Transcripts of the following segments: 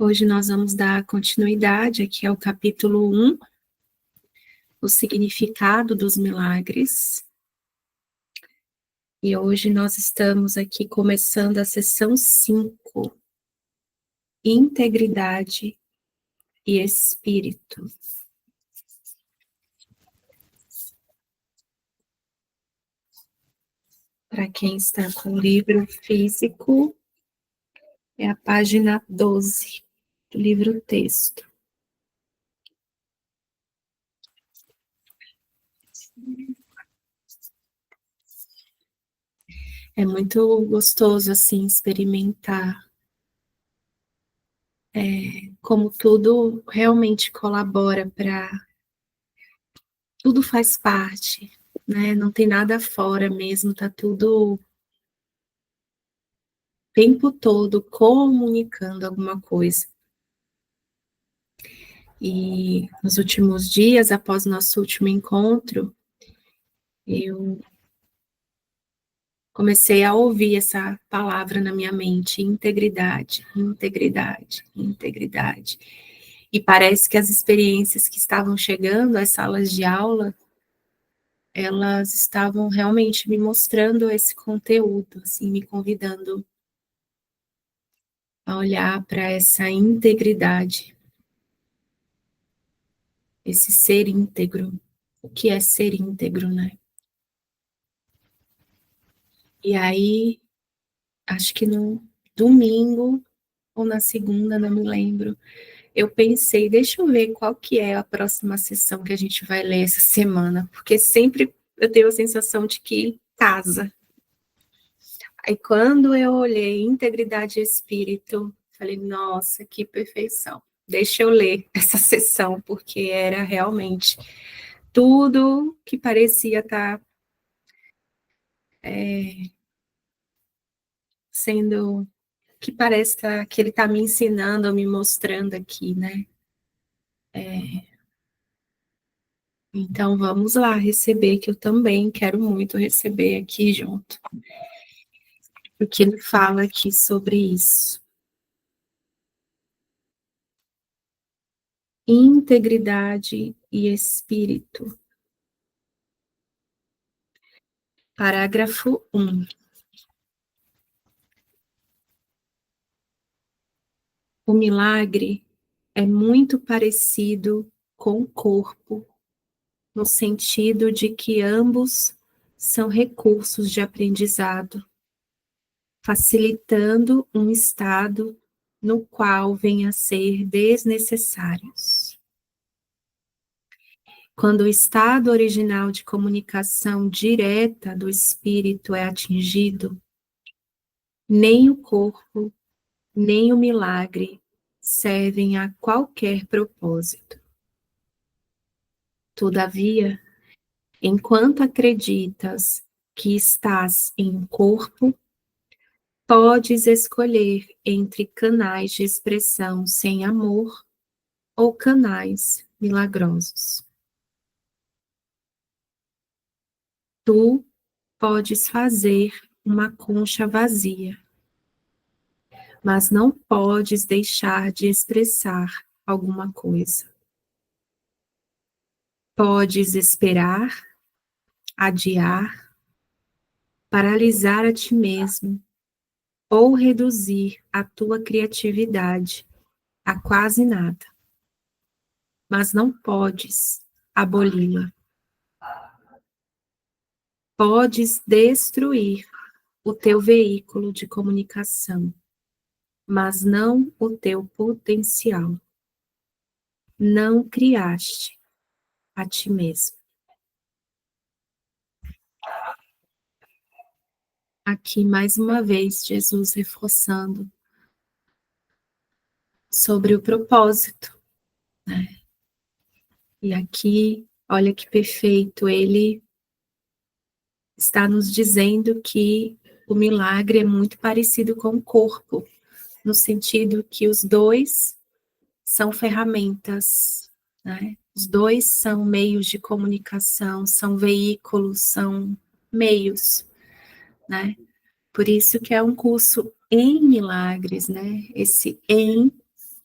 Hoje nós vamos dar continuidade aqui ao capítulo 1, o significado dos milagres. E hoje nós estamos aqui começando a sessão 5, integridade e espírito. Para quem está com o livro físico, é a página 12 do livro texto. É muito gostoso, assim, experimentar como tudo realmente colabora para... Tudo faz parte, né? Não tem nada fora mesmo, tá tudo o tempo todo comunicando alguma coisa. E nos últimos dias, após nosso último encontro, eu comecei a ouvir essa palavra na minha mente: integridade, integridade, integridade. E parece que as experiências que estavam chegando às salas de aula, elas estavam realmente me mostrando esse conteúdo, assim, me convidando a olhar para essa integridade, esse ser íntegro. O que é ser íntegro, né? E aí, acho que no domingo ou na segunda, não me lembro, eu pensei, deixa eu ver qual que é a próxima sessão que a gente vai ler essa semana, porque sempre eu tenho a sensação de que casa. Aí quando eu olhei integridade e espírito, falei, nossa, que perfeição. Deixa eu ler essa sessão, porque era realmente tudo que parecia estar sendo, que parece que ele está me ensinando, me mostrando aqui, né? Então vamos lá receber, que eu também quero muito receber aqui junto, porque ele fala aqui sobre isso. Integridade e espírito. Parágrafo 1. O milagre é muito parecido com o corpo, no sentido de que ambos são recursos de aprendizado, facilitando um estado no qual vêm a ser desnecessários. Quando o estado original de comunicação direta do espírito é atingido, nem o corpo, nem o milagre servem a qualquer propósito. Todavia, enquanto acreditas que estás em um corpo, podes escolher entre canais de expressão sem amor ou canais milagrosos. Tu podes fazer uma concha vazia, mas não podes deixar de expressar alguma coisa. Podes esperar, adiar, paralisar a ti mesmo ou reduzir a tua criatividade a quase nada, mas não podes aboli-la. Podes destruir o teu veículo de comunicação, mas não o teu potencial. Não criaste a ti mesmo. Aqui, mais uma vez, Jesus reforçando sobre o propósito, né? E aqui, olha que perfeito, ele está nos dizendo que o milagre é muito parecido com o corpo, no sentido que os dois são ferramentas, né? Os dois são meios de comunicação, são veículos, são meios, né? Por isso que é um curso em milagres, né? Esse em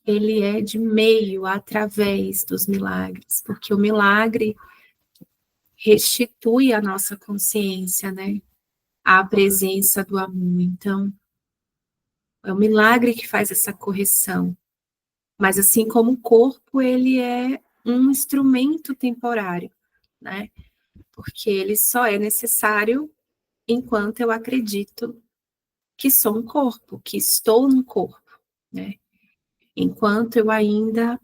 ele é de meio através dos milagres, porque o milagre restitui a nossa consciência, né? A presença do amor. Então, é o milagre que faz essa correção. Mas assim como o corpo, ele é um instrumento temporário, né? Porque ele só é necessário enquanto eu acredito que sou um corpo, que estou no corpo, né? Enquanto eu ainda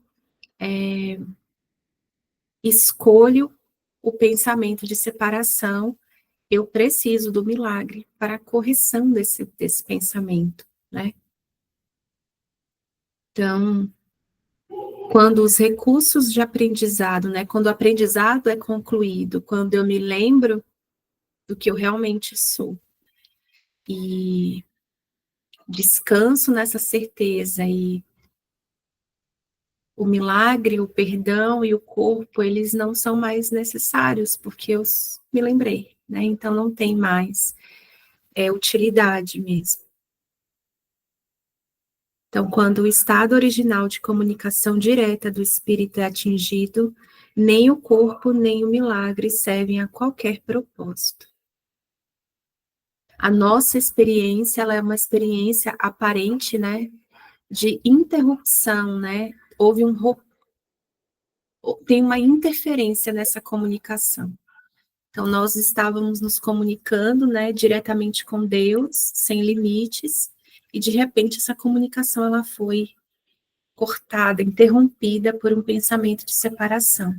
escolho o pensamento de separação, eu preciso do milagre para a correção desse pensamento, né? Então, quando os recursos de aprendizado, né? Quando o aprendizado é concluído, quando eu me lembro do que eu realmente sou e descanso nessa certeza e o milagre, o perdão e o corpo, eles não são mais necessários, porque eu me lembrei, né? Então não tem mais utilidade mesmo. Então, quando o estado original de comunicação direta do espírito é atingido, nem o corpo, nem o milagre servem a qualquer propósito. A nossa experiência, ela é uma experiência aparente, né, de interrupção, né? Tem uma interferência nessa comunicação. Então, nós estávamos nos comunicando, né, diretamente com Deus, sem limites, e de repente essa comunicação ela foi cortada, interrompida por um pensamento de separação.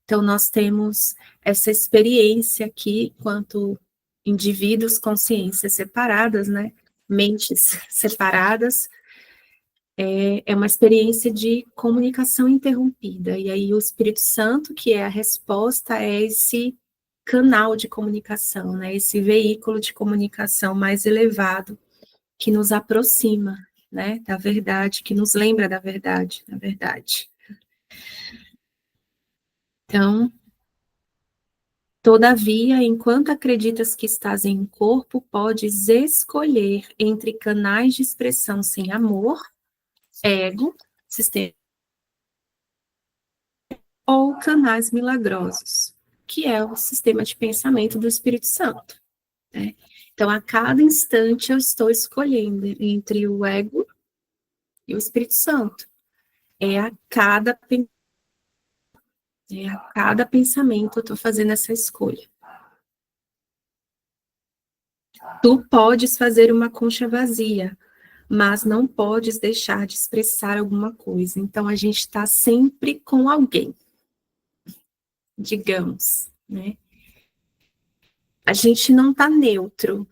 Então, nós temos essa experiência aqui, quanto indivíduos, consciências separadas, né, mentes separadas, é uma experiência de comunicação interrompida. E aí o Espírito Santo, que é a resposta, é esse canal de comunicação, né? Esse veículo de comunicação mais elevado que nos aproxima, né, da verdade, que nos lembra da verdade, na verdade. Então, todavia, enquanto acreditas que estás em um corpo, podes escolher entre canais de expressão sem amor, ego, sistema, ou canais milagrosos, que é o sistema de pensamento do Espírito Santo, né? Então, a cada instante eu estou escolhendo entre o ego e o Espírito Santo. A cada pensamento eu estou fazendo essa escolha. Tu podes fazer uma concha vazia, mas não podes deixar de expressar alguma coisa. Então, a gente está sempre com alguém, digamos, né? A gente não está neutro.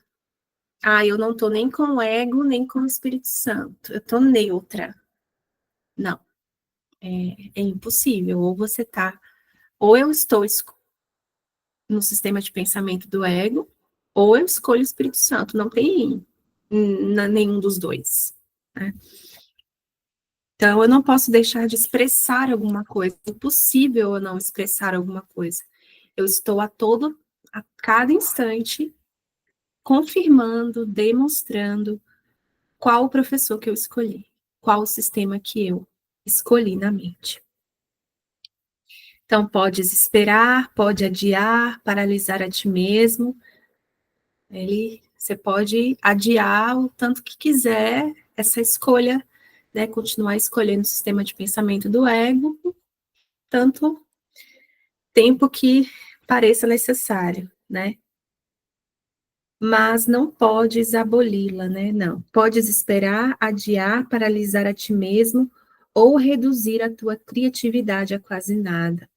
Ah, eu não estou nem com o ego, nem com o Espírito Santo. Eu estou neutra. Não, é impossível. Ou você está, ou eu estou no sistema de pensamento do ego, ou eu escolho o Espírito Santo. Não tem nenhum dos dois, né? Então, eu não posso deixar de expressar alguma coisa. É impossível eu não expressar alguma coisa. Eu estou a cada instante, confirmando, demonstrando qual o professor que eu escolhi, qual o sistema que eu escolhi na mente. Então, podes esperar, pode adiar, paralisar a ti mesmo. Você pode adiar o tanto que quiser essa escolha, né, continuar escolhendo o sistema de pensamento do ego, tanto tempo que pareça necessário, né? Mas não podes aboli-la, né? Não. Podes esperar, adiar, paralisar a ti mesmo ou reduzir a tua criatividade a quase nada.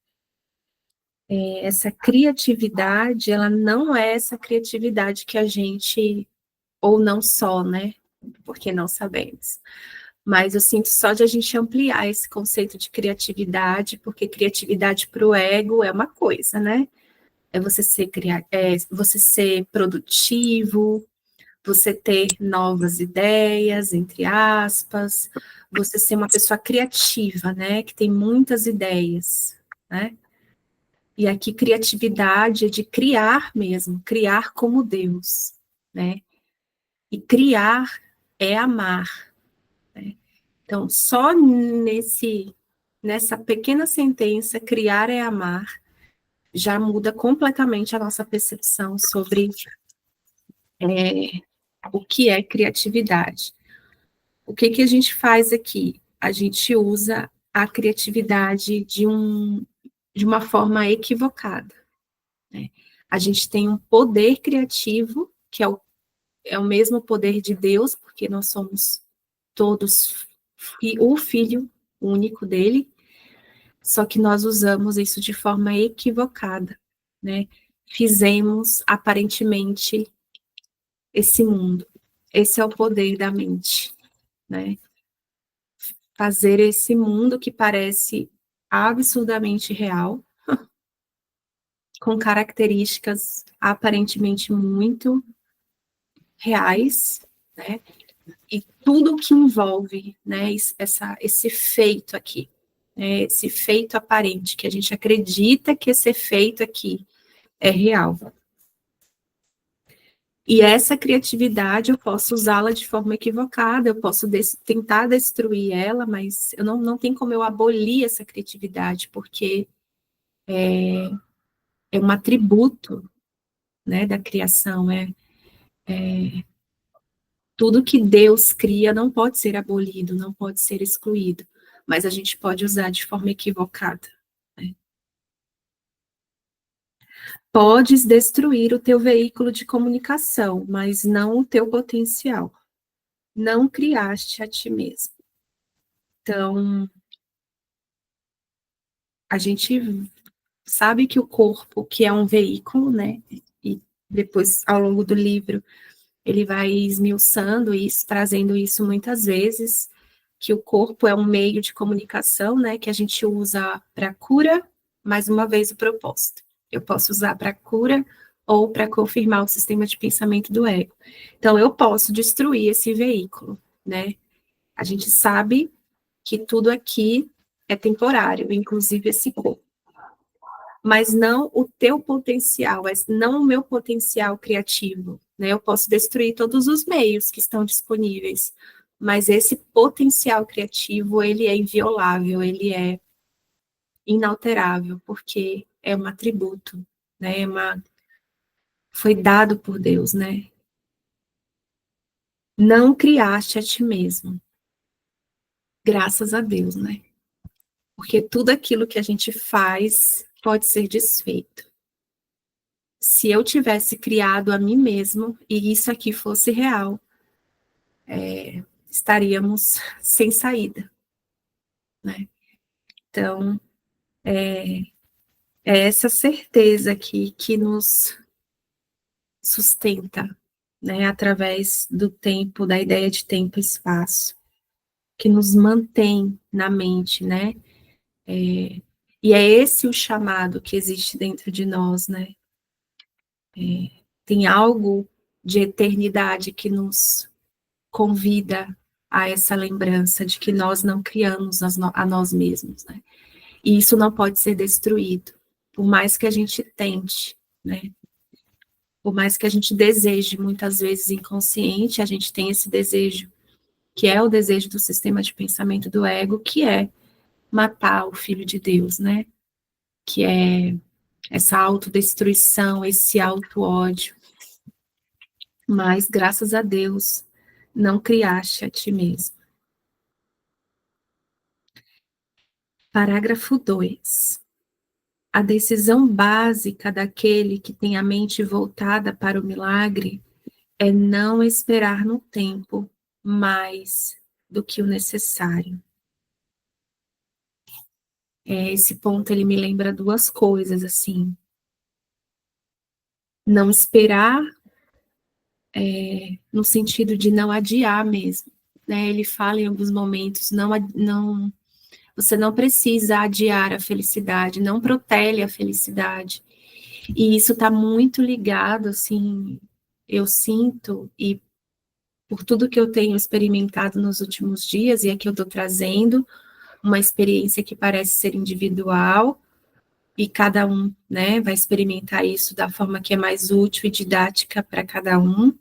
Essa criatividade, ela não é essa criatividade que a gente, ou não só, né? Porque não sabemos. Mas eu sinto só de a gente ampliar esse conceito de criatividade, porque criatividade para o ego é uma coisa, né? Você ser produtivo, você ter novas ideias, entre aspas, você ser uma pessoa criativa, né? Que tem muitas ideias, né? E aqui criatividade é de criar mesmo, criar como Deus, né? E criar é amar, né? Então, só nessa pequena sentença, criar é amar, já muda completamente a nossa percepção sobre o que é criatividade. O que, que a gente faz aqui? A gente usa a criatividade de uma forma equivocada, né? A gente tem um poder criativo, que é o mesmo poder de Deus, porque nós somos todos o Filho único dele, só que nós usamos isso de forma equivocada, né? Fizemos, aparentemente, esse mundo. Esse é o poder da mente, né? Fazer esse mundo que parece absurdamente real, com características aparentemente muito reais, né? E tudo que envolve, né, esse feito aqui, né, esse feito aparente, que a gente acredita que esse efeito aqui é real. E essa criatividade eu posso usá-la de forma equivocada, eu posso tentar destruir ela, mas eu não tem como eu abolir essa criatividade, porque é um atributo, né, da criação, tudo que Deus cria não pode ser abolido, não pode ser excluído, mas a gente pode usar de forma equivocada, né? Podes destruir o teu veículo de comunicação, mas não o teu potencial. Não criaste a ti mesmo. Então, a gente sabe que o corpo, que é um veículo, né? E depois, ao longo do livro, ele vai esmiuçando isso, trazendo isso muitas vezes, que o corpo é um meio de comunicação, né? Que a gente usa para cura, mais uma vez o propósito. Eu posso usar para cura ou para confirmar o sistema de pensamento do ego. Então, eu posso destruir esse veículo, né? A gente sabe que tudo aqui é temporário, inclusive esse corpo. Mas não o teu potencial, não o meu potencial criativo, né? Eu posso destruir todos os meios que estão disponíveis, mas esse potencial criativo, ele é inviolável, ele é inalterável, porque é um atributo, né? Foi dado por Deus, né? Não criaste a ti mesmo, graças a Deus, né? Porque tudo aquilo que a gente faz pode ser desfeito. Se eu tivesse criado a mim mesmo e isso aqui fosse real, estaríamos sem saída, né? Então, é essa certeza aqui que nos sustenta, né? Através do tempo, da ideia de tempo e espaço, que nos mantém na mente, né? E é esse o chamado que existe dentro de nós, né? Tem algo de eternidade que nos convida a essa lembrança de que nós não criamos a nós mesmos, né? E isso não pode ser destruído, por mais que a gente tente, né? Por mais que a gente deseje, muitas vezes inconsciente, a gente tem esse desejo, que é o desejo do sistema de pensamento do ego, que é matar o Filho de Deus, né? Que é essa autodestruição, esse auto-ódio. Mas, graças a Deus, não criaste a ti mesmo. Parágrafo 2. A decisão básica daquele que tem a mente voltada para o milagre é não esperar no tempo mais do que o necessário. Esse ponto ele me lembra duas coisas, assim. Não esperar no sentido de não adiar mesmo, né? Ele fala em alguns momentos, você não precisa adiar a felicidade, não protele a felicidade. E isso está muito ligado, assim, eu sinto, e por tudo que eu tenho experimentado nos últimos dias, e aqui eu estou trazendo uma experiência que parece ser individual, e cada um, né, vai experimentar isso da forma que é mais útil e didática para cada um,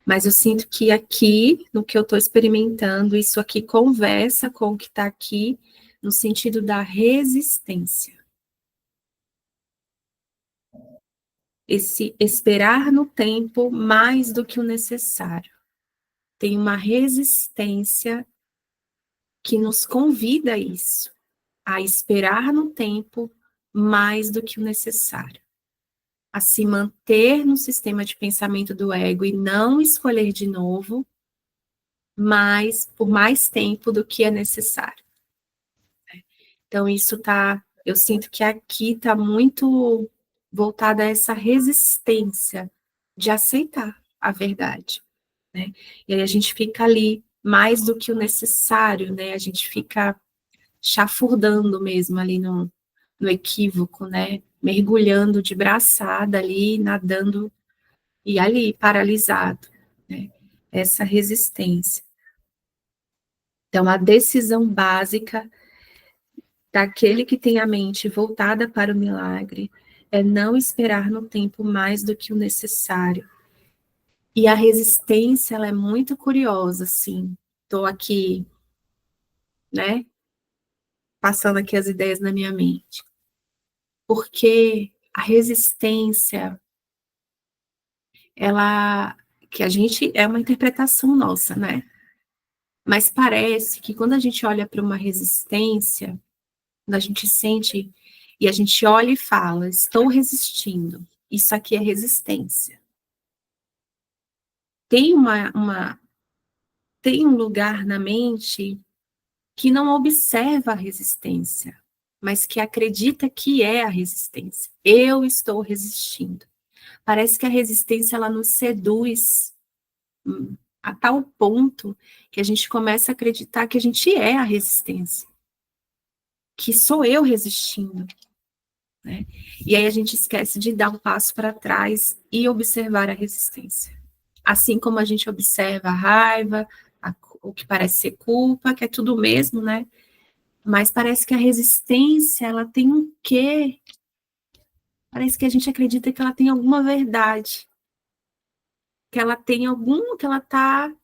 Mas eu sinto que aqui, no que eu estou experimentando, isso aqui conversa com o que está aqui, no sentido da resistência. Esse esperar no tempo mais do que o necessário. Tem uma resistência que nos convida a isso, a esperar no tempo mais do que o necessário, a se manter no sistema de pensamento do ego e não escolher de novo, mas por mais tempo do que é necessário. Então isso eu sinto que aqui está muito voltada a essa resistência de aceitar a verdade, né? E aí a gente fica ali mais do que o necessário, né? A gente fica chafurdando mesmo ali no equívoco, né? Mergulhando de braçada ali, nadando e ali paralisado, né? Essa resistência. Então, a decisão básica daquele que tem a mente voltada para o milagre é não esperar no tempo mais do que o necessário. E a resistência, ela é muito curiosa, assim. Estou aqui, né? Passando aqui as ideias na minha mente. Porque a resistência, ela, que a gente, é uma interpretação nossa, né? Mas parece que quando a gente olha para uma resistência, quando a gente sente e a gente olha e fala, estou resistindo, isso aqui é resistência. Tem tem um lugar na mente que não observa a resistência, mas que acredita que é a resistência. Eu estou resistindo. Parece que a resistência ela nos seduz a tal ponto que a gente começa a acreditar que a gente é a resistência, que sou eu resistindo, né? E aí a gente esquece de dar um passo para trás e observar a resistência. Assim como a gente observa a raiva, o que parece ser culpa, que é tudo o mesmo, né? Mas parece que a resistência, ela tem um quê? Parece que a gente acredita que ela tem alguma verdade, que ela tem algum, que ela tá,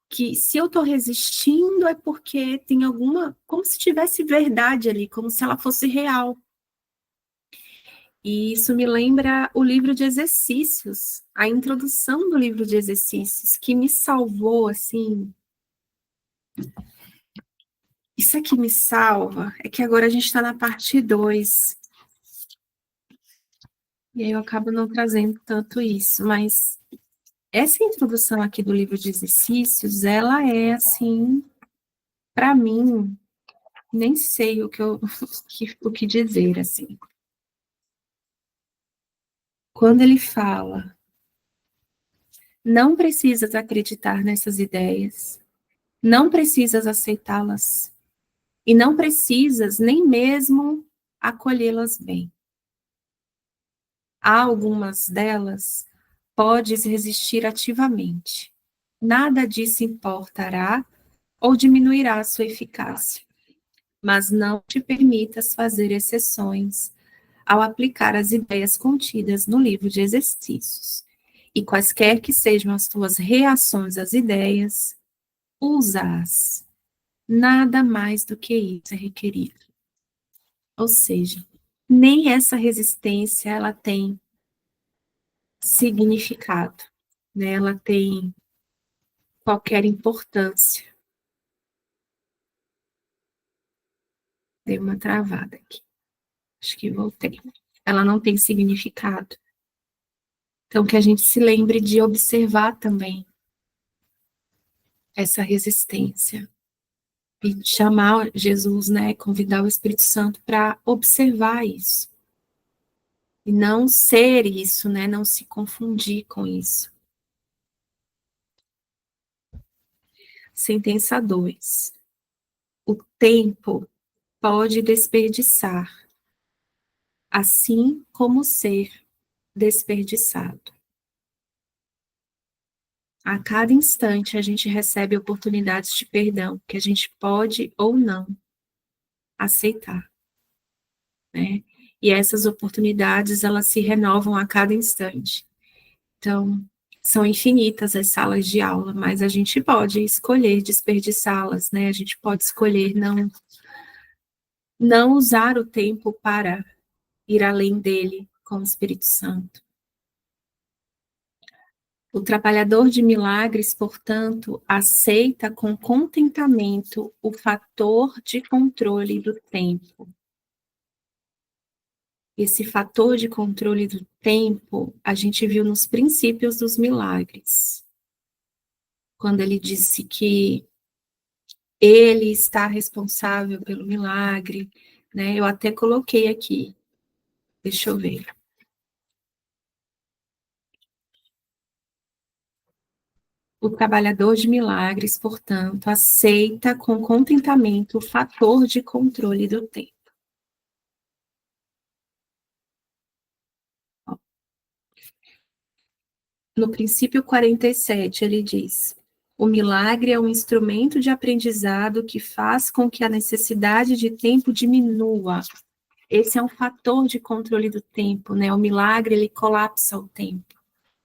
que se eu tô resistindo é porque tem alguma, como se tivesse verdade ali, como se ela fosse real. E isso me lembra o livro de exercícios, a introdução do livro de exercícios, que me salvou, assim. Isso aqui me salva, é que agora a gente está na parte 2. E aí eu acabo não trazendo tanto isso, mas essa introdução aqui do livro de exercícios, ela é, assim, para mim, nem sei o que dizer, assim. Quando ele fala, não precisas acreditar nessas ideias, não precisas aceitá-las, e não precisas nem mesmo acolhê-las bem. Há algumas delas podes resistir ativamente. Nada disso importará ou diminuirá sua eficácia, mas não te permitas fazer exceções ao aplicar as ideias contidas no livro de exercícios. E quaisquer que sejam as tuas reações às ideias, usa-as. Nada mais do que isso é requerido. Ou seja, nem essa resistência ela tem significado, né? Ela tem qualquer importância. Dei uma travada aqui. Acho que voltei. Ela não tem significado. Então, que a gente se lembre de observar também essa resistência. E chamar Jesus, né? Convidar o Espírito Santo para observar isso. E não ser isso, né? Não se confundir com isso. Sentença 2. O tempo pode desperdiçar, assim como ser desperdiçado. A cada instante a gente recebe oportunidades de perdão que a gente pode ou não aceitar, né? E essas oportunidades, elas se renovam a cada instante. Então, São infinitas as salas de aula, mas a gente pode escolher desperdiçá-las, né? A gente pode escolher não usar o tempo para ir além dele com o Espírito Santo. O trabalhador de milagres, portanto, aceita com contentamento o fator de controle do tempo. Esse fator de controle do tempo, a gente viu nos princípios dos milagres. Quando ele disse que ele está responsável pelo milagre, né? Eu até coloquei aqui. Deixa eu ver. O trabalhador de milagres, portanto, aceita com contentamento o fator de controle do tempo. No princípio 47, ele diz: o milagre é um instrumento de aprendizado que faz com que a necessidade de tempo diminua. Esse é um fator de controle do tempo, né? O milagre, ele colapsa o tempo.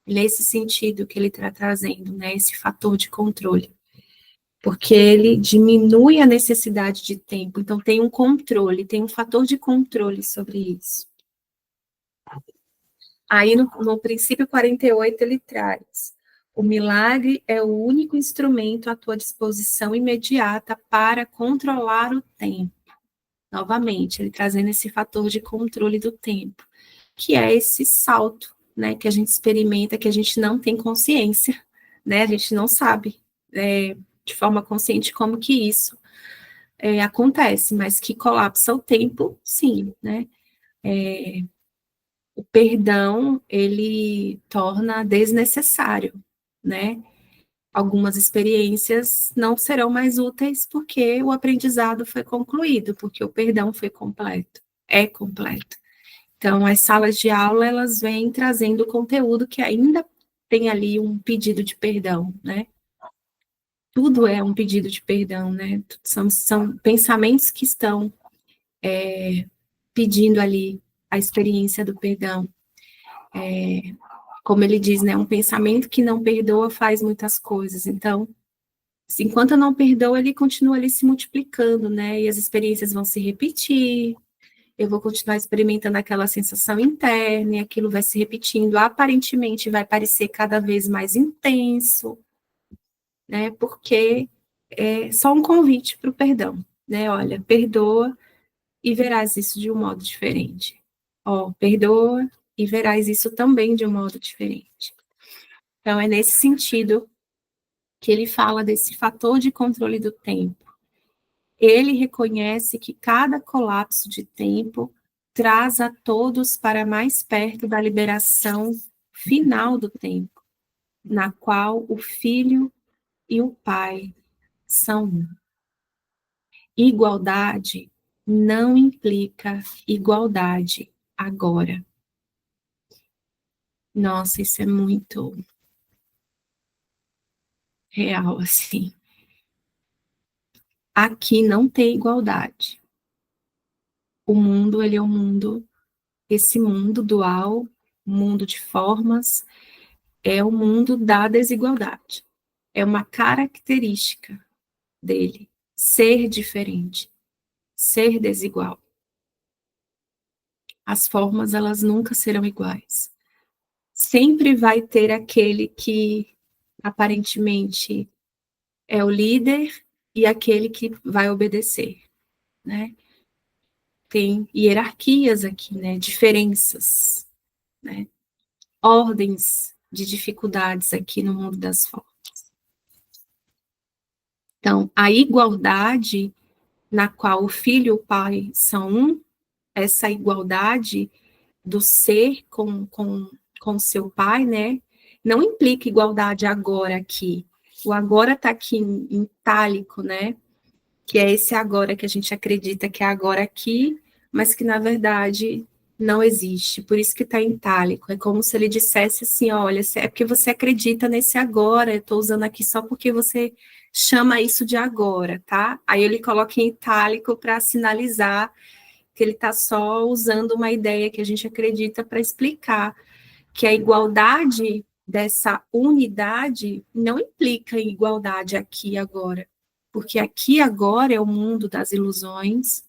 Ele é esse sentido que ele está trazendo, né? Esse fator de controle. Porque ele diminui a necessidade de tempo. Então, tem um controle, tem um fator de controle sobre isso. Aí, no princípio 48, ele traz: o milagre é o único instrumento à tua disposição imediata para controlar o tempo. Novamente, ele trazendo esse fator de controle do tempo, que é esse salto, né, que a gente experimenta, que a gente não tem consciência, né, a gente não sabe de forma consciente como que isso acontece, mas que colapsa o tempo, sim, né. O perdão, ele torna desnecessário, né? Algumas experiências não serão mais úteis porque o aprendizado foi concluído, porque o perdão foi completo, é completo. Então, as salas de aula, elas vêm trazendo conteúdo que ainda tem ali um pedido de perdão, né? Tudo é um pedido de perdão, né? São pensamentos que estão pedindo ali a experiência do perdão. Como ele diz, né? Um pensamento que não perdoa faz muitas coisas. Então, enquanto eu não perdoo, ele continua ali se multiplicando, né? E as experiências vão se repetir, eu vou continuar experimentando aquela sensação interna, e aquilo vai se repetindo, aparentemente vai parecer cada vez mais intenso, né? Porque é só um convite para o perdão, né? Olha, perdoa e verás isso de um modo diferente. Ó, perdoa e verás isso também de um modo diferente. Então, é nesse sentido que ele fala desse fator de controle do tempo. Ele reconhece que cada colapso de tempo traz a todos para mais perto da liberação final do tempo, na qual o Filho e o Pai são um. Igualdade não implica igualdade agora. Nossa, isso é muito real, assim. Aqui não tem igualdade. O mundo, ele é um mundo, esse mundo dual, mundo de formas, é o mundo da desigualdade. É uma característica dele, ser diferente, ser desigual. As formas, elas nunca serão iguais. Sempre vai ter aquele que aparentemente é o líder e aquele que vai obedecer, né? Tem hierarquias aqui, né? Diferenças, né? Ordens de dificuldades aqui no mundo das formas. Então, a igualdade na qual o filho e o pai são um, essa igualdade do ser com seu pai, né? Não implica igualdade agora aqui. O agora está aqui em itálico, né? Que é esse agora que a gente acredita que é agora aqui, mas que na verdade não existe. Por isso que está em itálico. É como se ele dissesse assim: olha, é porque você acredita nesse agora, eu estou usando aqui só porque você chama isso de agora, tá? Aí ele coloca em itálico para sinalizar que ele está só usando uma ideia que a gente acredita para explicar que a igualdade dessa unidade não implica em igualdade aqui e agora, porque aqui e agora é o mundo das ilusões,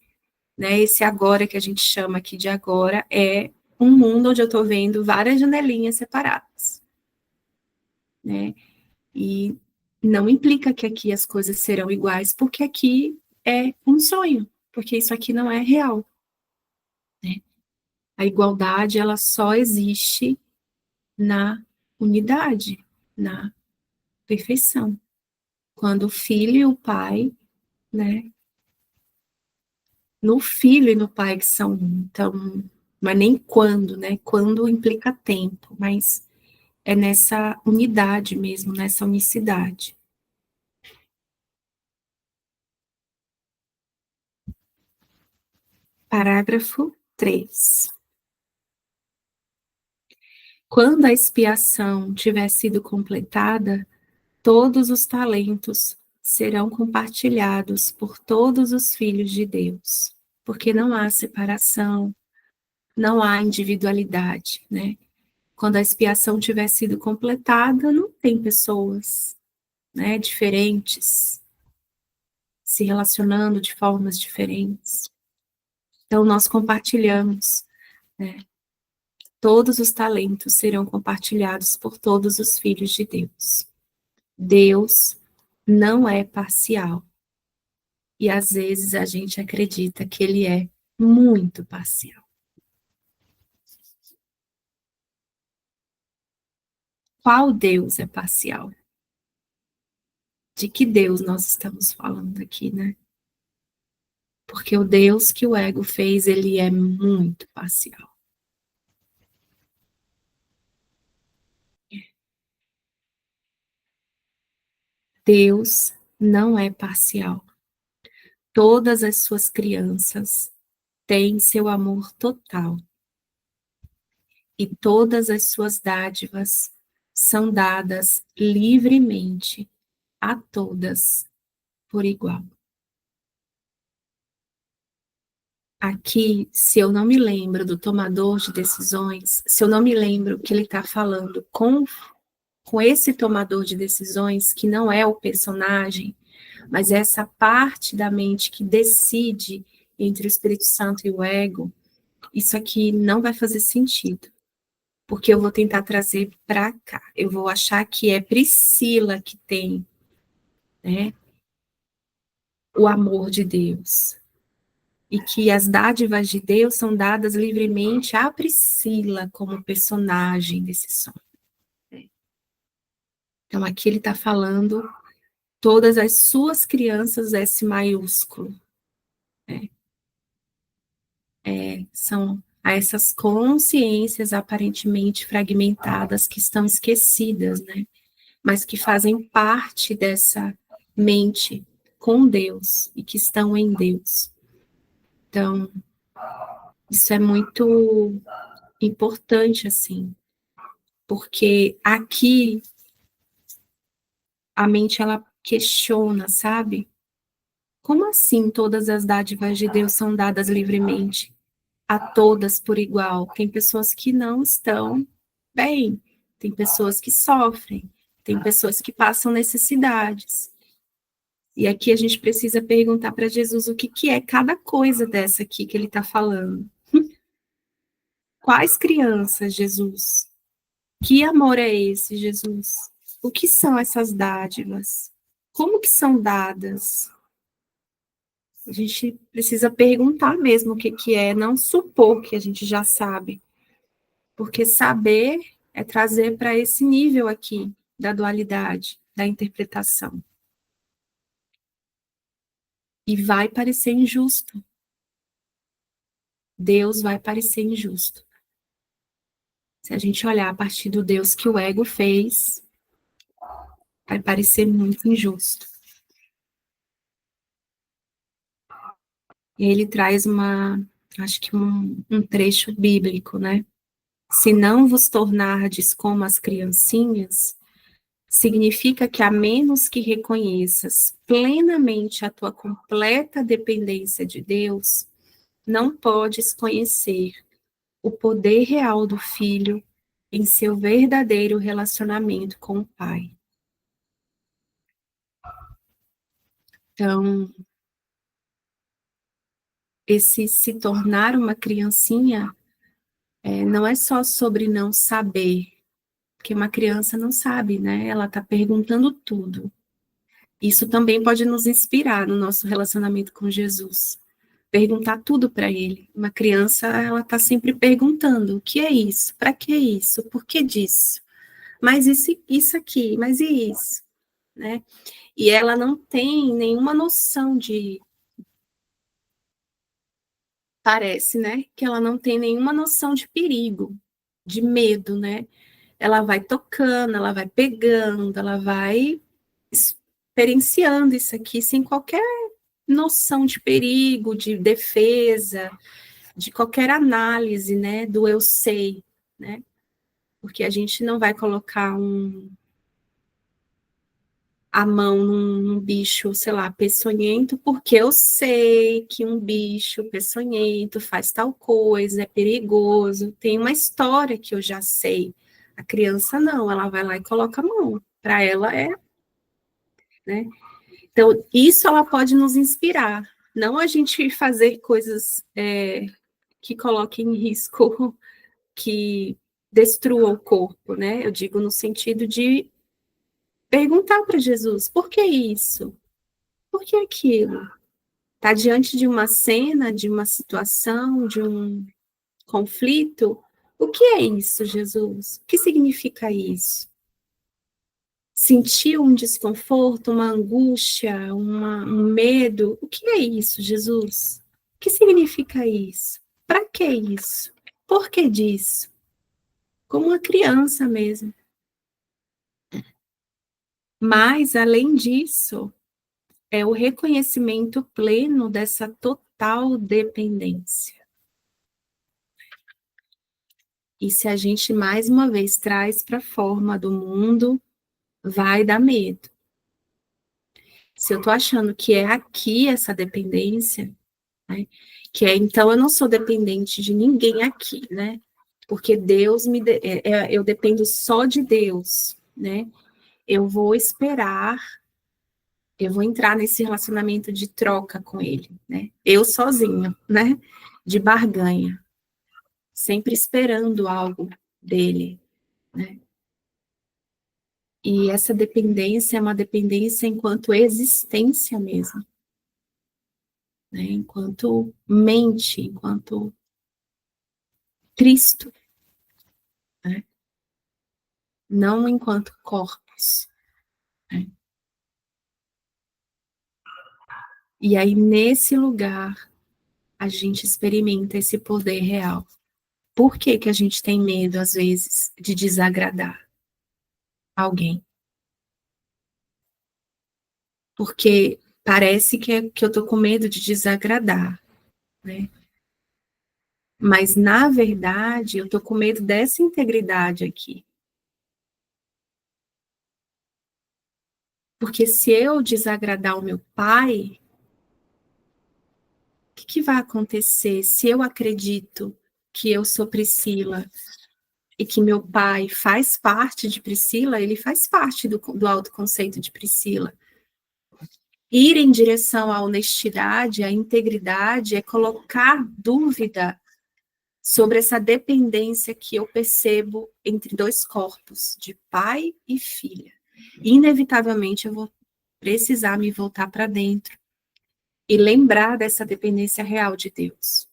né? Esse agora que a gente chama aqui de agora é um mundo onde eu estou vendo várias janelinhas separadas, né? E não implica que aqui as coisas serão iguais, porque aqui é um sonho, porque isso aqui não é real, né? A igualdade, ela só existe na unidade, na perfeição. Quando o filho e o pai, né? No filho e no pai que são um. Então, não é nem quando, né? Quando implica tempo, mas é nessa unidade mesmo, nessa unicidade. Parágrafo 3. Quando a expiação tiver sido completada, todos os talentos serão compartilhados por todos os filhos de Deus, porque não há separação, não há individualidade, né? Quando a expiação tiver sido completada, não tem pessoas, né, diferentes, se relacionando de formas diferentes. Então, nós compartilhamos, né? Todos os talentos serão compartilhados por todos os filhos de Deus. Deus não é parcial. E às vezes a gente acredita que ele é muito parcial. Qual Deus é parcial? De que Deus nós estamos falando aqui, né? Porque o Deus que o ego fez, ele é muito parcial. Deus não é parcial. Todas as suas crianças têm seu amor total. E todas as suas dádivas são dadas livremente a todas por igual. Aqui, se eu não me lembro do tomador de decisões, se eu não me lembro que ele está falando com esse tomador de decisões, que não é o personagem, mas é essa parte da mente que decide entre o Espírito Santo e o ego, isso aqui não vai fazer sentido. Porque eu vou tentar trazer para cá. Eu vou achar que é Priscila que tem, né, o amor de Deus. E que as dádivas de Deus são dadas livremente a Priscila como personagem desse sonho. Então, aqui ele está falando todas as suas crianças, S maiúsculo. Né? São essas consciências aparentemente fragmentadas que estão esquecidas, né? Mas que fazem parte dessa mente com Deus e que estão em Deus. Então, isso é muito importante, assim, porque aqui a mente, ela questiona, sabe? Como assim todas as dádivas de Deus são dadas livremente? A todas por igual. Tem pessoas que não estão bem, tem pessoas que sofrem, tem pessoas que passam necessidades. E aqui a gente precisa perguntar para Jesus o que, que é cada coisa dessa aqui que ele está falando. Quais crianças, Jesus? Que amor é esse, Jesus? O que são essas dádivas? Como que são dadas? A gente precisa perguntar mesmo o que, que é, não supor que a gente já sabe. Porque saber é trazer para esse nível aqui da dualidade, da interpretação. E vai parecer injusto. Deus vai parecer injusto. Se a gente olhar a partir do Deus que o ego fez, vai parecer muito injusto. E ele traz acho que um trecho bíblico, né? Se não vos tornardes como as criancinhas, significa que a menos que reconheças plenamente a tua completa dependência de Deus, não podes conhecer o poder real do Filho em seu verdadeiro relacionamento com o Pai. Então, esse se tornar uma criancinha não é só sobre não saber, porque uma criança não sabe, né? Ela está perguntando tudo. Isso também pode nos inspirar no nosso relacionamento com Jesus. Perguntar tudo para ele. Uma criança, ela está sempre perguntando: o que é isso? Para que é isso? Por que disso? Mas isso aqui, mas e isso? Né? E ela não tem nenhuma noção de. Parece, né? Que ela não tem nenhuma noção de perigo, de medo, né? Ela vai tocando, ela vai pegando, ela vai experienciando isso aqui sem qualquer noção de perigo, de defesa, de qualquer análise, né, do eu sei, né? Porque a gente não vai colocar a mão num bicho, sei lá, peçonhento, porque eu sei que um bicho peçonhento faz tal coisa, é perigoso, tem uma história que eu já sei. A criança não, ela vai lá e coloca a mão. Para ela é, né? Então, isso ela pode nos inspirar. Não a gente fazer coisas que coloquem em risco, que destruam o corpo, né? Eu digo no sentido de perguntar para Jesus, por que isso? Por que aquilo? Está diante de uma cena, de uma situação, de um conflito? O que é isso, Jesus? O que significa isso? Sentiu um desconforto, uma angústia, um medo? O que é isso, Jesus? O que significa isso? Para que isso? Por que disso? Como uma criança mesmo. Mas, além disso, é o reconhecimento pleno dessa total dependência. E se a gente mais uma vez traz para a forma do mundo, vai dar medo. Se eu estou achando que é aqui essa dependência, né, que é então eu não sou dependente de ninguém aqui, né? Porque Deus eu dependo só de Deus, né? Eu vou esperar, eu vou entrar nesse relacionamento de troca com Ele, né? Eu sozinho, né? De barganha, sempre esperando algo dele, né? E essa dependência é uma dependência enquanto existência mesmo, né? Enquanto mente, enquanto Cristo, né? Não enquanto corpos, né? E aí, nesse lugar, a gente experimenta esse poder real. Por que que a gente tem medo, às vezes, de desagradar alguém? Porque parece que eu tô com medo de desagradar, né? Mas, na verdade, eu tô com medo dessa integridade aqui. Porque se eu desagradar o meu pai, o que vai acontecer se eu acredito que eu sou Priscila e que meu pai faz parte de Priscila, ele faz parte do autoconceito de Priscila. Ir em direção à honestidade, à integridade, é colocar dúvida sobre essa dependência que eu percebo entre dois corpos, de pai e filha. Inevitavelmente eu vou precisar me voltar para dentro e lembrar dessa dependência real de Deus.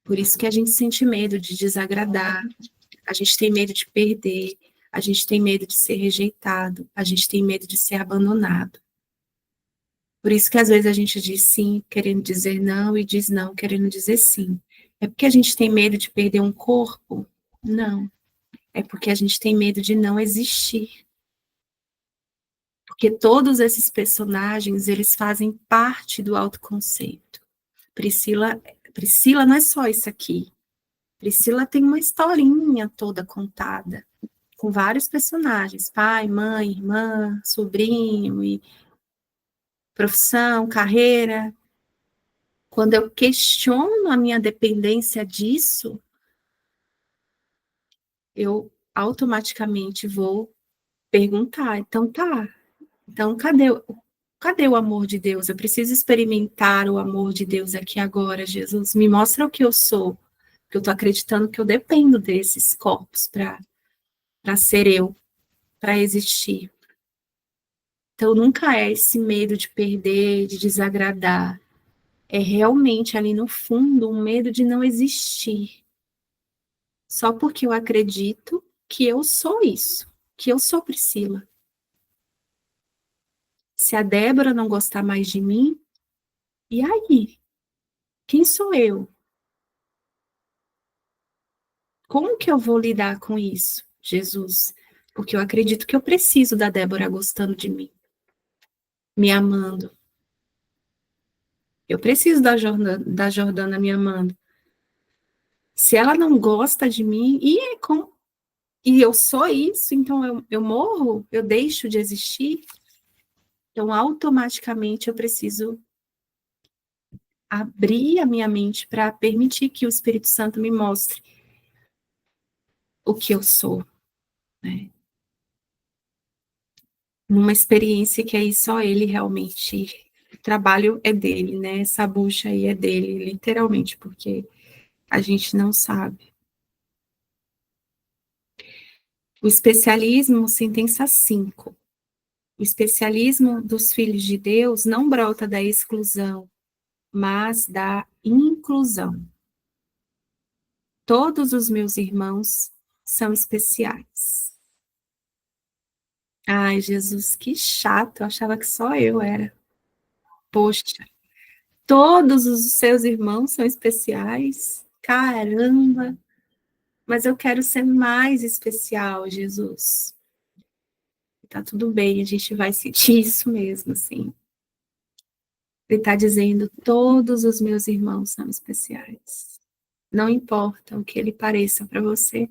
Por isso que a gente sente medo de desagradar, a gente tem medo de perder, a gente tem medo de ser rejeitado, a gente tem medo de ser abandonado. Por isso que às vezes a gente diz sim, querendo dizer não, e diz não, querendo dizer sim. É porque a gente tem medo de perder um corpo? Não. É porque a gente tem medo de não existir. Porque todos esses personagens, eles fazem parte do autoconceito. Priscila não é só isso aqui. Priscila tem uma historinha toda contada, com vários personagens, pai, mãe, irmã, sobrinho, e profissão, carreira. Quando eu questiono a minha dependência disso, eu automaticamente vou perguntar, então tá, então cadê o amor de Deus? Eu preciso experimentar o amor de Deus aqui agora, Jesus. Me mostra o que eu sou, que eu tô acreditando que eu dependo desses corpos para ser eu, para existir. Então nunca é esse medo de perder, de desagradar. É realmente ali no fundo um medo de não existir. Só porque eu acredito que eu sou isso, que eu sou Priscila. Se a Débora não gostar mais de mim, e aí? Quem sou eu? Como que eu vou lidar com isso, Jesus? Porque eu acredito que eu preciso da Débora gostando de mim, me amando. Eu preciso da Jordana me amando. Se ela não gosta de mim, e eu sou isso, então eu morro, eu deixo de existir, então automaticamente eu preciso abrir a minha mente para permitir que o Espírito Santo me mostre o que eu sou, né? Numa experiência que aí só ele realmente, o trabalho é dele, né? Essa bucha aí é dele, literalmente, porque a gente não sabe. O especialismo, sentença 5. O especialismo dos filhos de Deus não brota da exclusão, mas da inclusão. Todos os meus irmãos são especiais. Ai, Jesus, que chato, eu achava que só eu era. Poxa, todos os seus irmãos são especiais? Caramba, mas eu quero ser mais especial, Jesus. Tá tudo bem, a gente vai sentir isso mesmo, assim. Ele está dizendo: todos os meus irmãos são especiais. Não importa o que ele pareça para você.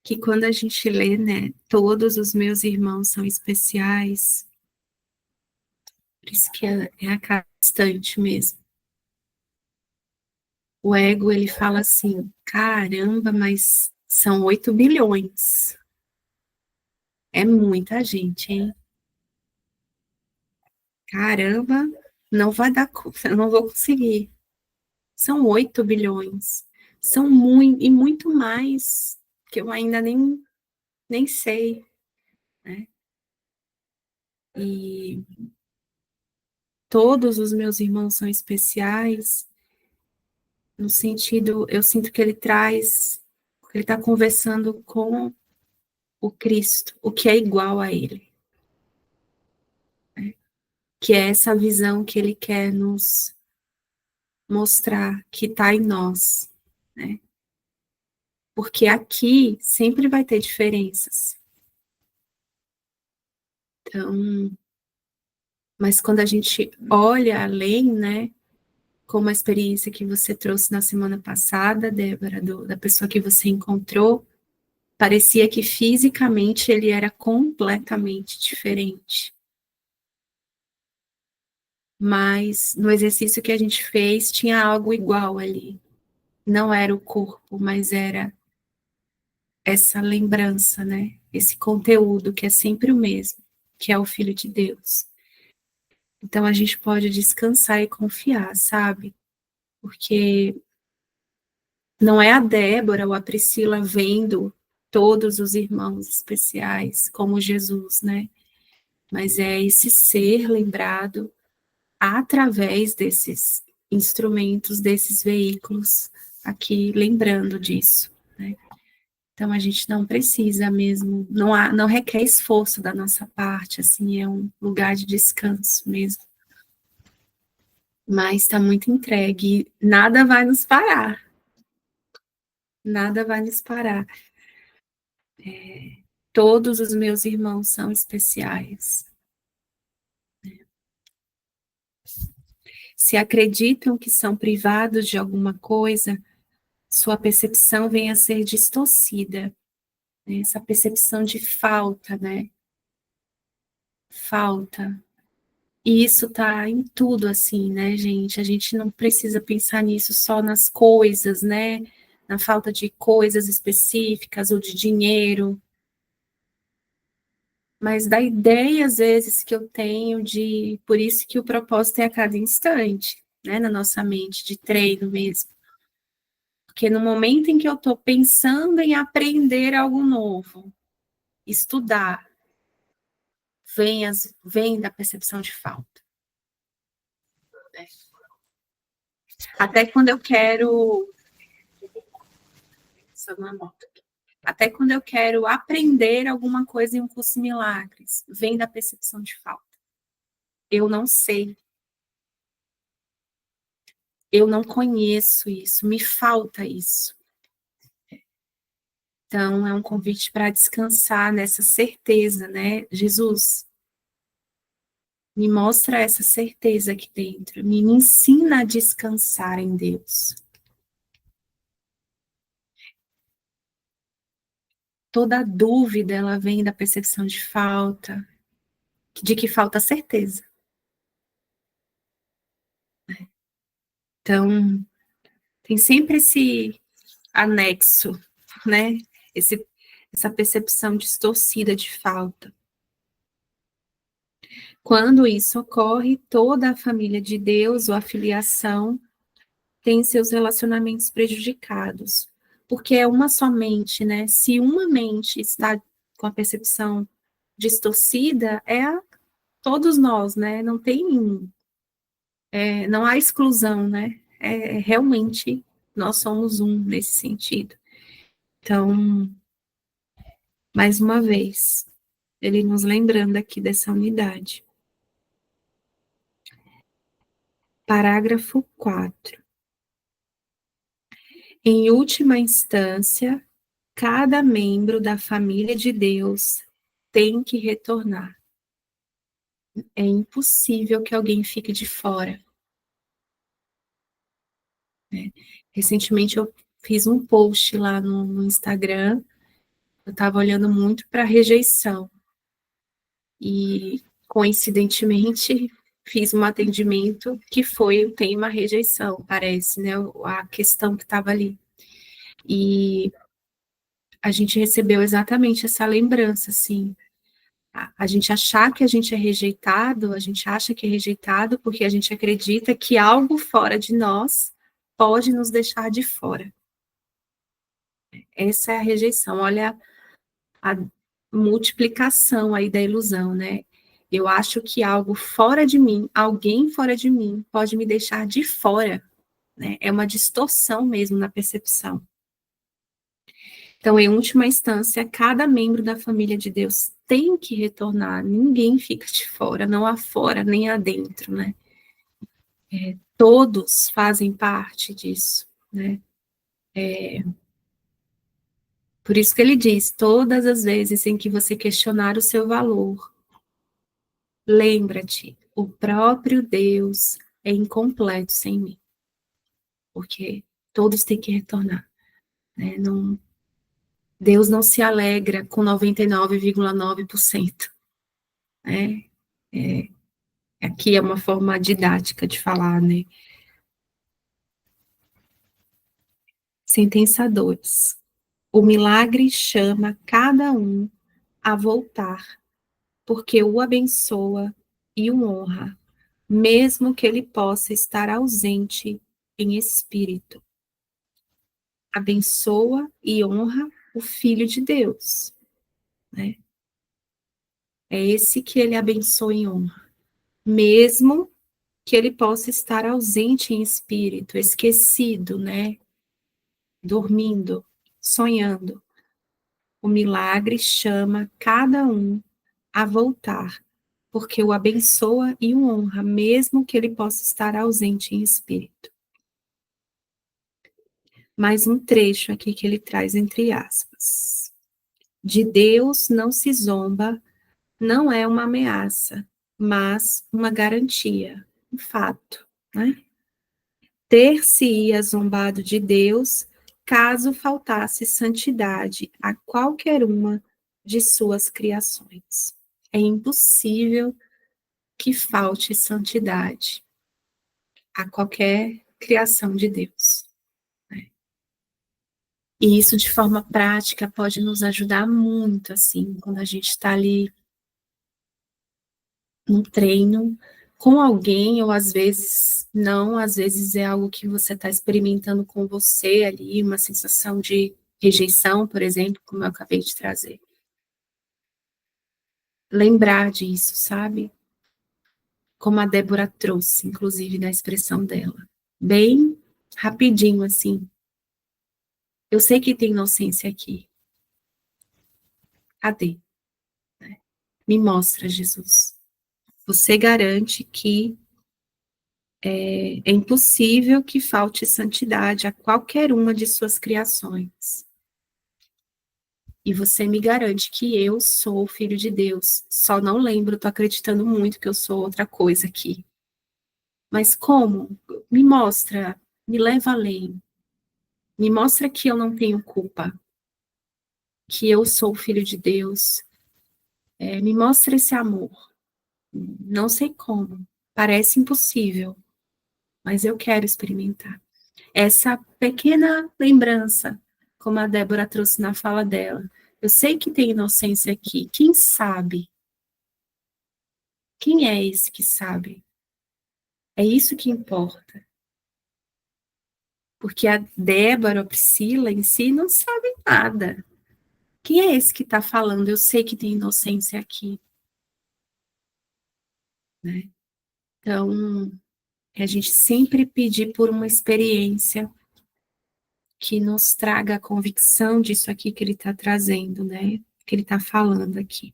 Que quando a gente lê, né, todos os meus irmãos são especiais, por isso que é a cada instante mesmo. O ego, ele fala assim: caramba, mas são 8 bilhões. É muita gente, hein? Caramba, não vai dar conta, eu não vou conseguir. São 8 bilhões. São muito, e muito mais, que eu ainda nem sei, né? E todos os meus irmãos são especiais, no sentido, eu sinto que ele está conversando com o Cristo, o que é igual a ele, né? Que é essa visão que ele quer nos mostrar, que está em nós, né? Porque aqui sempre vai ter diferenças. Então, mas quando a gente olha além, né, como a experiência que você trouxe na semana passada, Débora, da pessoa que você encontrou, parecia que fisicamente ele era completamente diferente. Mas no exercício que a gente fez, tinha algo igual ali. Não era o corpo, mas era essa lembrança, né? Esse conteúdo que é sempre o mesmo, que é o Filho de Deus. Então a gente pode descansar e confiar, sabe? Porque não é a Débora ou a Priscila vendo todos os irmãos especiais como Jesus, né? Mas é esse ser lembrado através desses instrumentos, desses veículos aqui, lembrando disso, né? Então a gente não precisa mesmo, não requer esforço da nossa parte, assim, é um lugar de descanso mesmo. Mas está muito entregue, nada vai nos parar, nada vai nos parar. Todos os meus irmãos são especiais. Se acreditam que são privados de alguma coisa, sua percepção vem a ser distorcida, né? Essa percepção de falta, né? Falta. E isso tá em tudo, assim, né, gente? A gente não precisa pensar nisso só nas coisas, né? Na falta de coisas específicas ou de dinheiro, mas da ideia, às vezes, que eu tenho de. Por isso que o propósito é a cada instante, né? Na nossa mente, de treino mesmo. Porque no momento em que eu estou pensando em aprender algo novo, estudar, vem da percepção de falta. Até quando eu quero. Até quando eu quero aprender alguma coisa em um curso de milagres, vem da percepção de falta. Eu não sei, eu não conheço isso, me falta isso. Então, é um convite para descansar nessa certeza, né? Jesus, me mostra essa certeza aqui dentro, me ensina a descansar em Deus. Toda dúvida, ela vem da percepção de falta, de que falta certeza. Então, tem sempre esse anexo, né? Essa percepção distorcida de falta. Quando isso ocorre, toda a família de Deus ou a filiação tem seus relacionamentos prejudicados, porque é uma só mente, né? Se uma mente está com a percepção distorcida, todos nós, né? Não tem, não há exclusão, né? Realmente nós somos um nesse sentido. Então, mais uma vez, ele nos lembrando aqui dessa unidade. Parágrafo 4. Em última instância, cada membro da família de Deus tem que retornar. É impossível que alguém fique de fora. Né? Recentemente eu fiz um post lá no Instagram, eu estava olhando muito para a rejeição. E, coincidentemente, fiz um atendimento que foi o tema rejeição, parece, né? A questão que estava ali. E a gente recebeu exatamente essa lembrança, assim. A gente achar que a gente é rejeitado, a gente acha que é rejeitado porque a gente acredita que algo fora de nós pode nos deixar de fora. Essa é a rejeição. Olha a multiplicação aí da ilusão, né? Eu acho que algo fora de mim, alguém fora de mim, pode me deixar de fora, né? É uma distorção mesmo na percepção. Então, em última instância, cada membro da família de Deus tem que retornar, ninguém fica de fora, não há fora nem adentro, né? Todos fazem parte disso, né? Por isso que ele diz, todas as vezes em que você questionar o seu valor, lembra-te, o próprio Deus é incompleto sem mim, porque todos têm que retornar, né? Não, Deus não se alegra com 99,9%, né? Aqui é uma forma didática de falar, né? Sentença 2. O milagre chama cada um a voltar, porque o abençoa e o honra, mesmo que ele possa estar ausente em espírito. Abençoa e honra o Filho de Deus, né? É esse que ele abençoa e honra, mesmo que ele possa estar ausente em espírito, esquecido, né? Dormindo, sonhando. O milagre chama cada um a voltar, porque o abençoa e o honra, mesmo que ele possa estar ausente em espírito. Mais um trecho aqui que ele traz entre aspas. De Deus não se zomba, não é uma ameaça, mas uma garantia, um fato. né? Ter-se-ia zombado de Deus, caso faltasse santidade a qualquer uma de suas criações. É impossível que falte santidade a qualquer criação de Deus, né? E isso, de forma prática, pode nos ajudar muito, assim, quando a gente está ali num treino com alguém, ou às vezes não, às vezes é algo que você está experimentando com você ali, uma sensação de rejeição, por exemplo, como eu acabei de trazer. Lembrar disso, sabe? Como a Débora trouxe, inclusive, da expressão dela. Bem rapidinho, assim. Eu sei que tem inocência aqui. Cadê? Me mostra, Jesus. Você garante que é impossível que falte santidade a qualquer uma de suas criações. E você me garante que eu sou filho de Deus. Só não lembro, tô acreditando muito que eu sou outra coisa aqui. Mas como? Me mostra, me leva além. Me mostra que eu não tenho culpa, que eu sou filho de Deus. Me mostra esse amor. Não sei como, parece impossível, mas eu quero experimentar. Essa pequena lembrança, como a Débora trouxe na fala dela. Eu sei que tem inocência aqui. Quem sabe? Quem é esse que sabe? É isso que importa. Porque a Débora, a Priscila em si, não sabe nada. Quem é esse que está falando? Eu sei que tem inocência aqui, né? Então, é a gente sempre pedir por uma experiência que nos traga a convicção disso aqui que ele está trazendo, né? Que ele está falando aqui.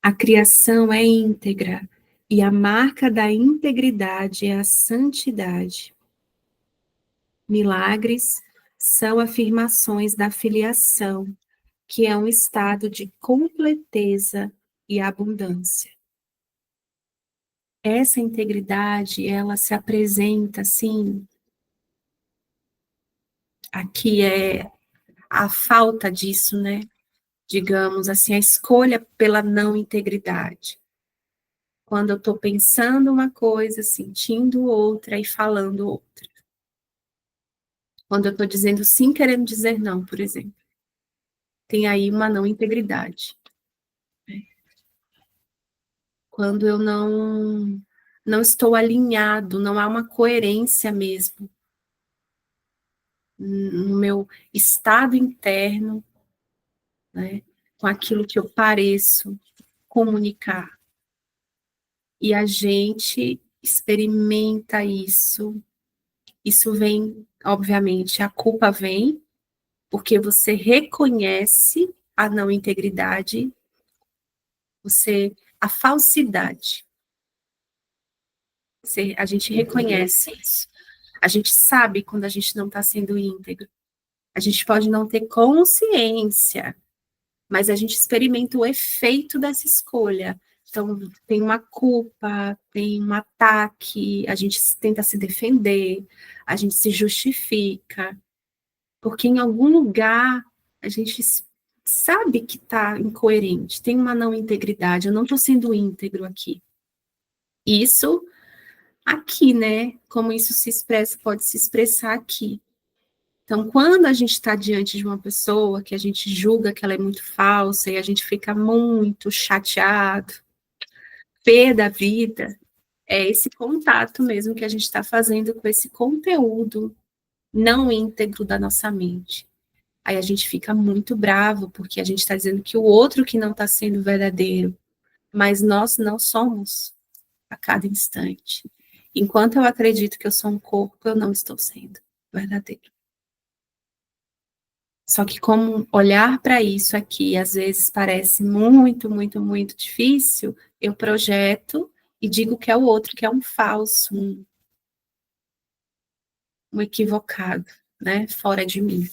A criação é íntegra e a marca da integridade é a santidade. Milagres são afirmações da filiação, que é um estado de completeza e abundância. Essa integridade, ela se apresenta assim, aqui é a falta disso, né? Digamos assim, a escolha pela não integridade. Quando eu estou pensando uma coisa, sentindo outra e falando outra. Quando eu estou dizendo sim, querendo dizer não, por exemplo. Tem aí uma não integridade. Né? Quando eu não estou alinhado, não há uma coerência mesmo no meu estado interno, né, com aquilo que eu pareço comunicar. E a gente experimenta isso. Isso vem, obviamente, a culpa vem, porque você reconhece a não integridade, a falsidade. A gente reconhece isso. A gente sabe quando a gente não está sendo íntegro. A gente pode não ter consciência, mas a gente experimenta o efeito dessa escolha. Então, tem uma culpa, tem um ataque, a gente tenta se defender, a gente se justifica, porque em algum lugar a gente sabe que está incoerente, tem uma não integridade, eu não estou sendo íntegro aqui. Isso aqui, né? Como isso se expressa, pode se expressar aqui. Então, quando a gente está diante de uma pessoa que a gente julga que ela é muito falsa e a gente fica muito chateado, pé da vida, é esse contato mesmo que a gente está fazendo com esse conteúdo não íntegro da nossa mente. Aí a gente fica muito bravo, porque a gente está dizendo que o outro que não está sendo verdadeiro, mas nós não somos a cada instante. Enquanto eu acredito que eu sou um corpo, eu não estou sendo verdadeiro. Só que como olhar para isso aqui, às vezes parece muito, muito, muito difícil, eu projeto e digo que é o outro, que é um falso, um equivocado, né, fora de mim.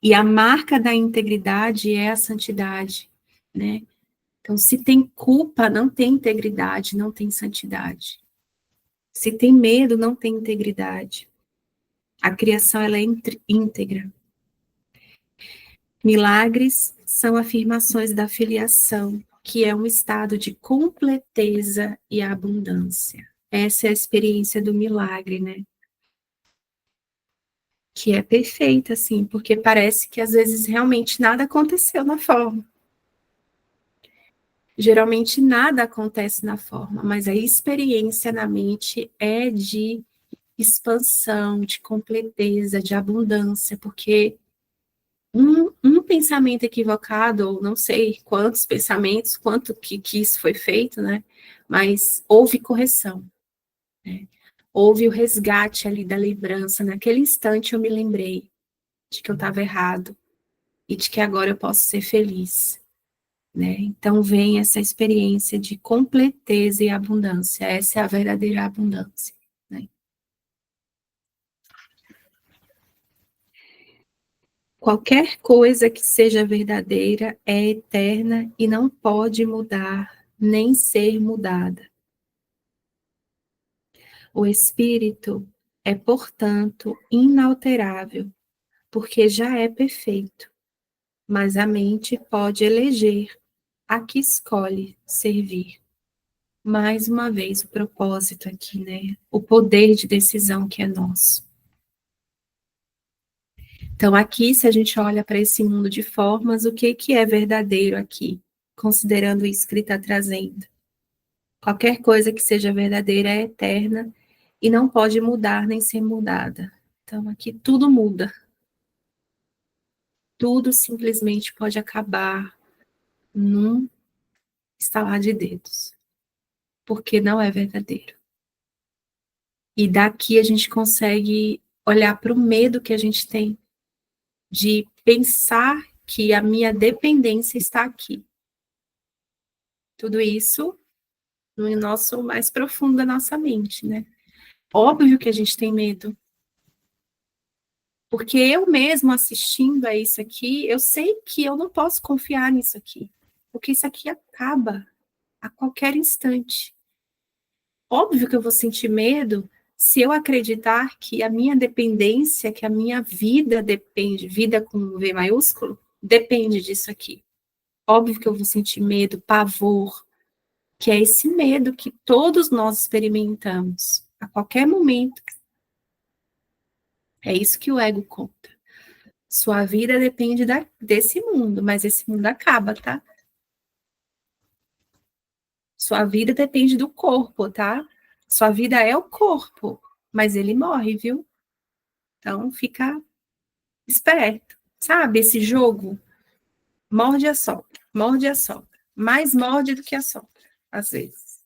E a marca da integridade é a santidade, né? Então, se tem culpa, não tem integridade, não tem santidade. Se tem medo, não tem integridade. A criação, ela é íntegra. Milagres são afirmações da filiação, que é um estado de completeza e abundância. Essa é a experiência do milagre, né? Que é perfeita, assim, porque parece que às vezes realmente nada aconteceu na forma. Geralmente nada acontece na forma, mas a experiência na mente é de expansão, de completeza, de abundância, porque um pensamento equivocado, ou não sei quantos pensamentos, quanto que isso foi feito, né? Mas houve correção, né? Houve o resgate ali da lembrança. Naquele instante eu me lembrei de que eu estava errado e de que agora eu posso ser feliz, né? Então vem essa experiência de completeza e abundância. Essa é a verdadeira abundância, né? Qualquer coisa que seja verdadeira é eterna e não pode mudar, nem ser mudada. O espírito é, portanto, inalterável, porque já é perfeito, mas a mente pode eleger a que escolhe servir. Mais uma vez o propósito aqui, né? O poder de decisão que é nosso. Então, aqui, se a gente olha para esse mundo de formas, o que é verdadeiro aqui? Considerando isso que ele está trazendo. Qualquer coisa que seja verdadeira é eterna e não pode mudar nem ser mudada. Então, aqui tudo muda. Tudo simplesmente pode acabar num estalar de dedos, porque não é verdadeiro. E daqui a gente consegue olhar para o medo que a gente tem de pensar que a minha dependência está aqui. Tudo isso no nosso mais profundo da nossa mente, né? Óbvio que a gente tem medo. Porque eu mesmo assistindo a isso aqui, eu sei que eu não posso confiar nisso aqui. Porque isso aqui acaba a qualquer instante. Óbvio que eu vou sentir medo se eu acreditar que a minha dependência, que a minha vida depende, vida com V maiúsculo, depende disso aqui. Óbvio que eu vou sentir medo, pavor, que é esse medo que todos nós experimentamos a qualquer momento. É isso que o ego conta. Sua vida depende desse mundo, mas esse mundo acaba, tá? Sua vida depende do corpo, tá? Sua vida é o corpo, mas ele morre, viu? Então fica esperto. Sabe esse jogo? Morde a sopra, morde a sopra. Mais morde do que a sopra, às vezes.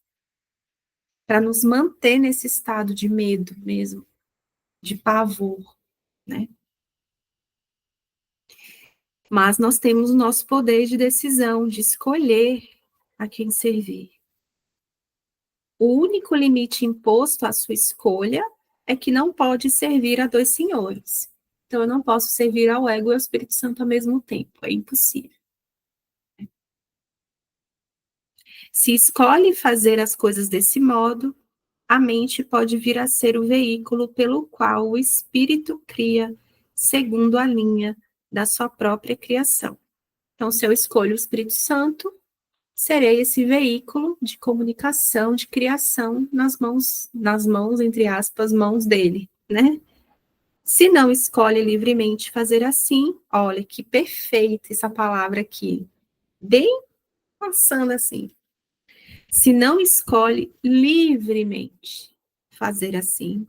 Para nos manter nesse estado de medo mesmo, de pavor, né? Mas nós temos o nosso poder de decisão, de escolher a quem servir. O único limite imposto à sua escolha é que não pode servir a dois senhores. Então, eu não posso servir ao ego e ao Espírito Santo ao mesmo tempo. É impossível. Se escolhe fazer as coisas desse modo, a mente pode vir a ser o veículo pelo qual o Espírito cria segundo a linha da sua própria criação. Então, se eu escolho o Espírito Santo, serei esse veículo de comunicação, de criação nas mãos, entre aspas, mãos dele, né? Se não escolhe livremente fazer assim, olha que perfeita essa palavra aqui, bem passando assim. Se não escolhe livremente fazer assim,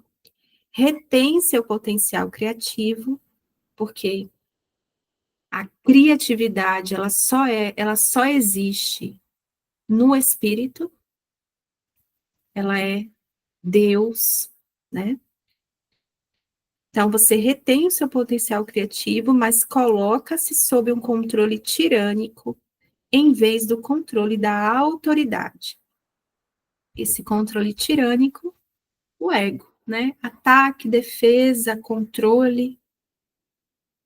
retém seu potencial criativo, porque a criatividade ela só existe no espírito, ela é Deus, né? Então você retém o seu potencial criativo, mas coloca-se sob um controle tirânico em vez do controle da autoridade. Esse controle tirânico, o ego, né? Ataque, defesa, controle,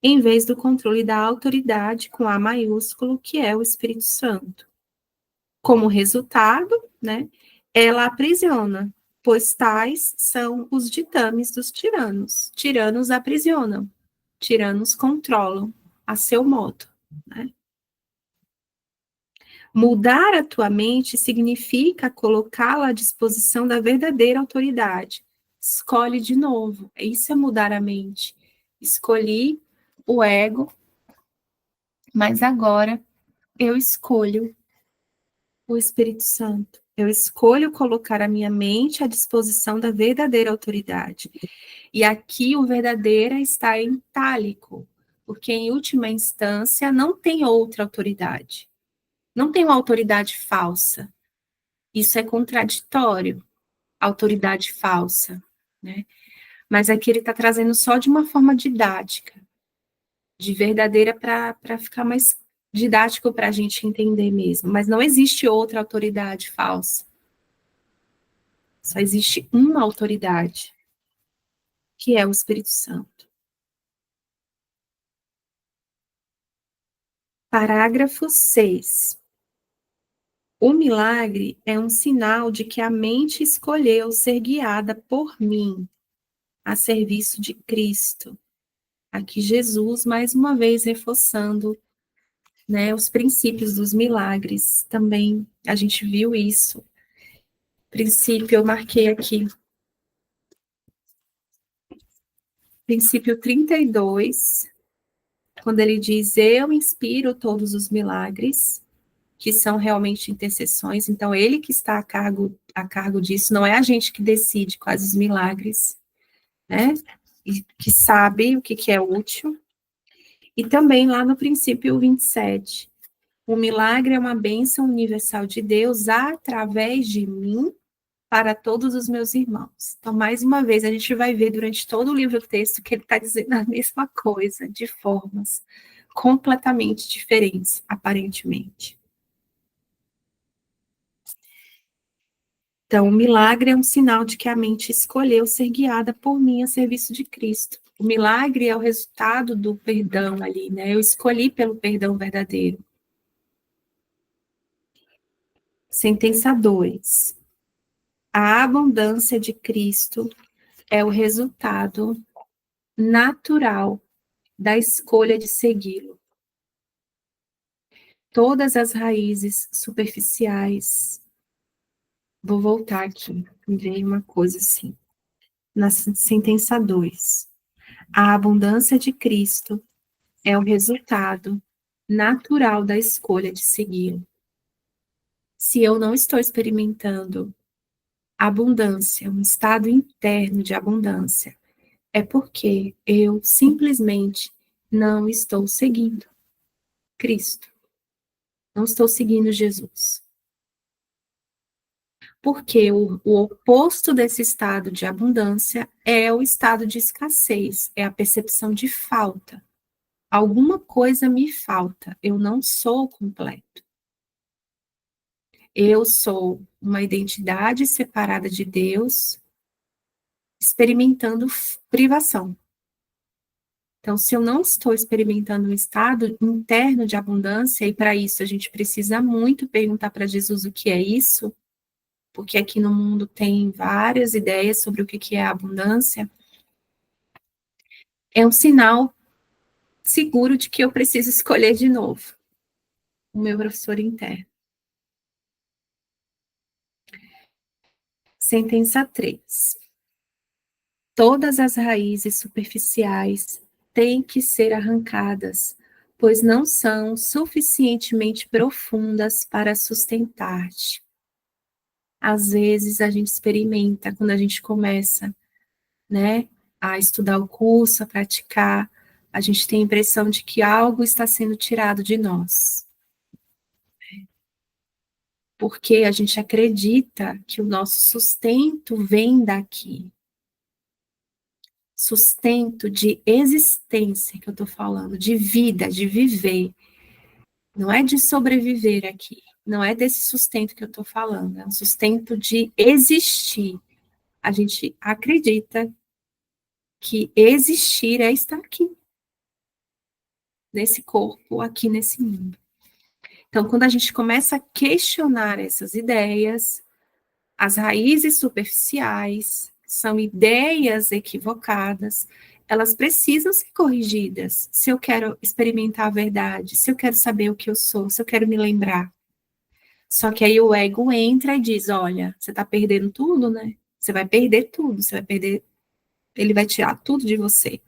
em vez do controle da autoridade com A maiúsculo, que é o Espírito Santo. Como resultado, né, ela aprisiona, pois tais são os ditames dos tiranos. Tiranos aprisionam, tiranos controlam a seu modo, né? Mudar a tua mente significa colocá-la à disposição da verdadeira autoridade. Escolhe de novo. Isso é mudar a mente. Escolhi o ego, mas agora eu escolho o Espírito Santo. Eu escolho colocar a minha mente à disposição da verdadeira autoridade. E aqui o verdadeira está em itálico, porque em última instância não tem outra autoridade. Não tem uma autoridade falsa. Isso é contraditório, autoridade falsa, né? Mas aqui ele está trazendo só de uma forma didática, de verdadeira para ficar mais didático para a gente entender mesmo. Mas não existe outra autoridade falsa. Só existe uma autoridade, que é o Espírito Santo. Parágrafo 6. O milagre é um sinal de que a mente escolheu ser guiada por mim, a serviço de Cristo. Aqui Jesus, mais uma vez, reforçando, né, os princípios dos milagres. Também a gente viu isso. Princípio, eu marquei aqui. Princípio 32, quando ele diz, eu inspiro todos os milagres, que são realmente intercessões, então ele que está a cargo disso, não é a gente que decide quais os milagres, né? E que sabe o que é útil. E também lá no princípio 27, o milagre é uma bênção universal de Deus através de mim para todos os meus irmãos. Então, mais uma vez, a gente vai ver durante todo o livro-texto que ele está dizendo a mesma coisa, de formas completamente diferentes, aparentemente. Então, o milagre é um sinal de que a mente escolheu ser guiada por mim a serviço de Cristo. O milagre é o resultado do perdão ali, né? Eu escolhi pelo perdão verdadeiro. Sentença 2. A abundância de Cristo é o resultado natural da escolha de segui-lo. Todas as raízes superficiais. Vou voltar aqui, me veio uma coisa assim. Na sentença 2. A abundância de Cristo é o resultado natural da escolha de segui-lo. Se eu não estou experimentando abundância, um estado interno de abundância, é porque eu simplesmente não estou seguindo Cristo. Não estou seguindo Jesus. Porque o oposto desse estado de abundância é o estado de escassez, é a percepção de falta. Alguma coisa me falta, eu não sou completo. Eu sou uma identidade separada de Deus, experimentando privação. Então, se eu não estou experimentando um estado interno de abundância, e para isso a gente precisa muito perguntar para Jesus o que é isso, porque aqui no mundo tem várias ideias sobre o que é a abundância, é um sinal seguro de que eu preciso escolher de novo o meu professor interno. Sentença 3. Todas as raízes superficiais têm que ser arrancadas, pois não são suficientemente profundas para sustentar-te. Às vezes a gente experimenta, quando a gente começa, né, a estudar o curso, a praticar, a gente tem a impressão de que algo está sendo tirado de nós. Porque a gente acredita que o nosso sustento vem daqui. Sustento de existência que eu estou falando, de vida, de viver. Não é de sobreviver aqui. Não é desse sustento que eu estou falando. É um sustento de existir. A gente acredita que existir é estar aqui. Nesse corpo, aqui nesse mundo. Então, quando a gente começa a questionar essas ideias, as raízes superficiais são ideias equivocadas, elas precisam ser corrigidas. Se eu quero experimentar a verdade, se eu quero saber o que eu sou, se eu quero me lembrar. Só que aí o ego entra e diz: olha, você está perdendo tudo, né? Você vai perder tudo, você vai perder. Ele vai tirar tudo de você.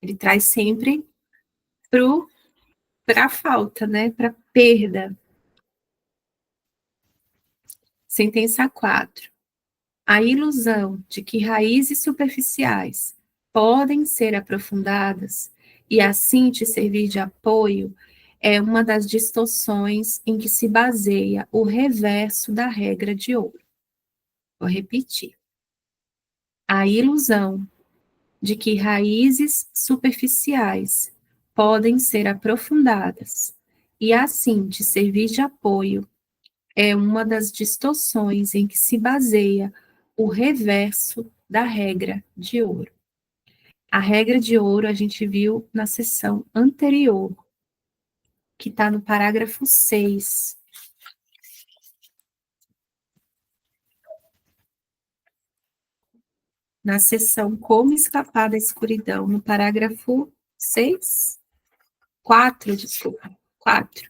Ele traz sempre para a falta, né? Para perda. Sentença 4. A ilusão de que raízes superficiais podem ser aprofundadas e assim te servir de apoio é uma das distorções em que se baseia o reverso da regra de ouro. Vou repetir. A ilusão de que raízes superficiais podem ser aprofundadas e assim te servir de apoio é uma das distorções em que se baseia o reverso da regra de ouro. A regra de ouro a gente viu na sessão anterior, que está no parágrafo 6. Na sessão Como Escapar da Escuridão, no parágrafo 6? 4, desculpa. 4.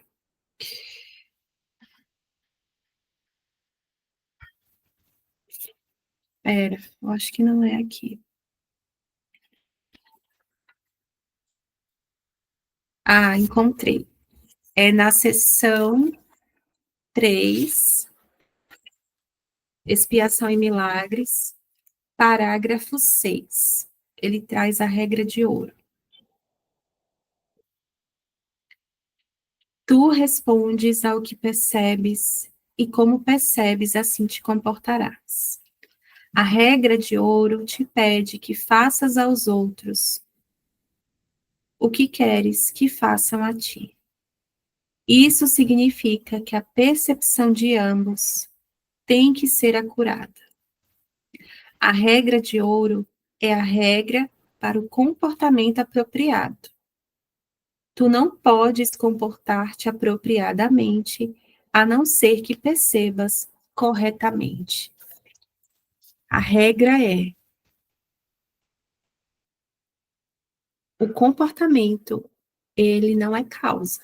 Pera, eu acho que não é aqui. Ah, encontrei. É na seção 3, Expiação e Milagres, parágrafo 6. Ele traz a regra de ouro. Tu respondes ao que percebes, e como percebes, assim te comportarás. A regra de ouro te pede que faças aos outros o que queres que façam a ti. Isso significa que a percepção de ambos tem que ser acurada. A regra de ouro é a regra para o comportamento apropriado. Tu não podes comportar-te apropriadamente, a não ser que percebas corretamente. A regra é: o comportamento, ele não é causa,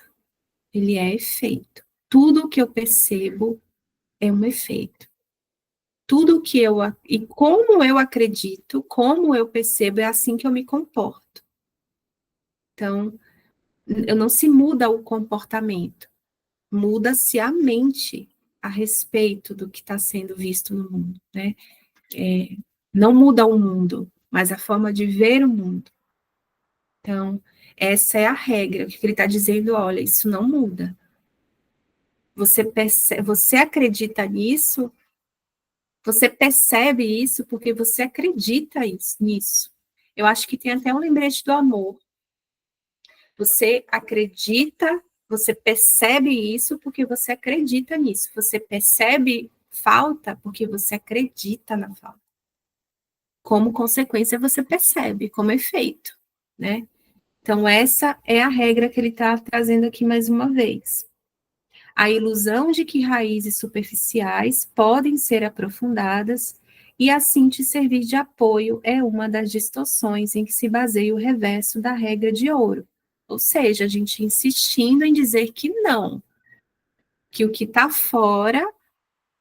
ele é efeito. Tudo o que eu percebo é um efeito. Tudo o que e como eu acredito, como eu percebo, é assim que eu me comporto. Então, não se muda o comportamento, muda-se a mente a respeito do que está sendo visto no mundo, né? Não muda o mundo, mas a forma de ver o mundo. Então, essa é a regra, que ele está dizendo, olha, isso não muda. Você acredita nisso, você percebe isso porque você acredita nisso. Eu acho que tem até um lembrete do amor. Você acredita, você percebe isso porque você acredita nisso. Você percebe falta porque você acredita na falta. Como consequência, você percebe como efeito, né? Então, essa é a regra que ele está trazendo aqui mais uma vez. A ilusão de que raízes superficiais podem ser aprofundadas e assim te servir de apoio é uma das distorções em que se baseia o reverso da regra de ouro. Ou seja, a gente insistindo em dizer que não, que o que está fora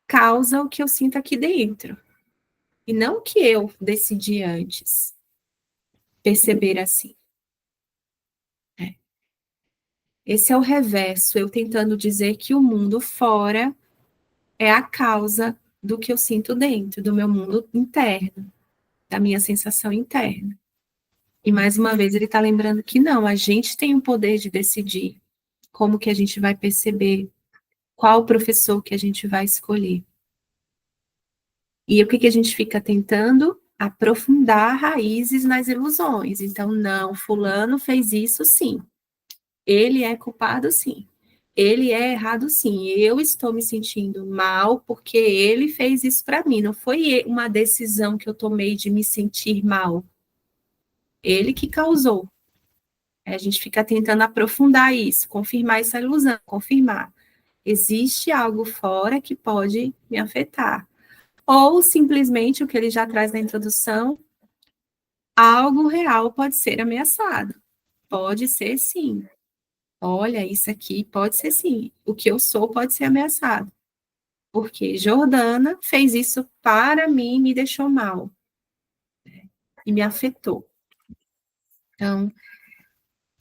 causa o que eu sinto aqui dentro. E não que eu decidi antes perceber assim. Esse é o reverso, eu tentando dizer que o mundo fora é a causa do que eu sinto dentro, do meu mundo interno, da minha sensação interna. E mais uma vez ele está lembrando que não, a gente tem o poder de decidir como que a gente vai perceber, qual professor que a gente vai escolher. E o que, que a gente fica tentando? Aprofundar raízes nas ilusões. Então, não, fulano fez isso sim. Ele é culpado sim. Ele é errado sim. Eu estou me sentindo mal porque ele fez isso para mim. Não foi uma decisão que eu tomei de me sentir mal. Ele que causou. A gente fica tentando aprofundar isso, confirmar essa ilusão, confirmar. Existe algo fora que pode me afetar. Ou simplesmente o que ele já traz na introdução, algo real pode ser ameaçado. Pode ser sim. Olha, isso aqui pode ser sim. O que eu sou pode ser ameaçado. Porque Jordana fez isso para mim e me deixou mal. E me afetou. Então,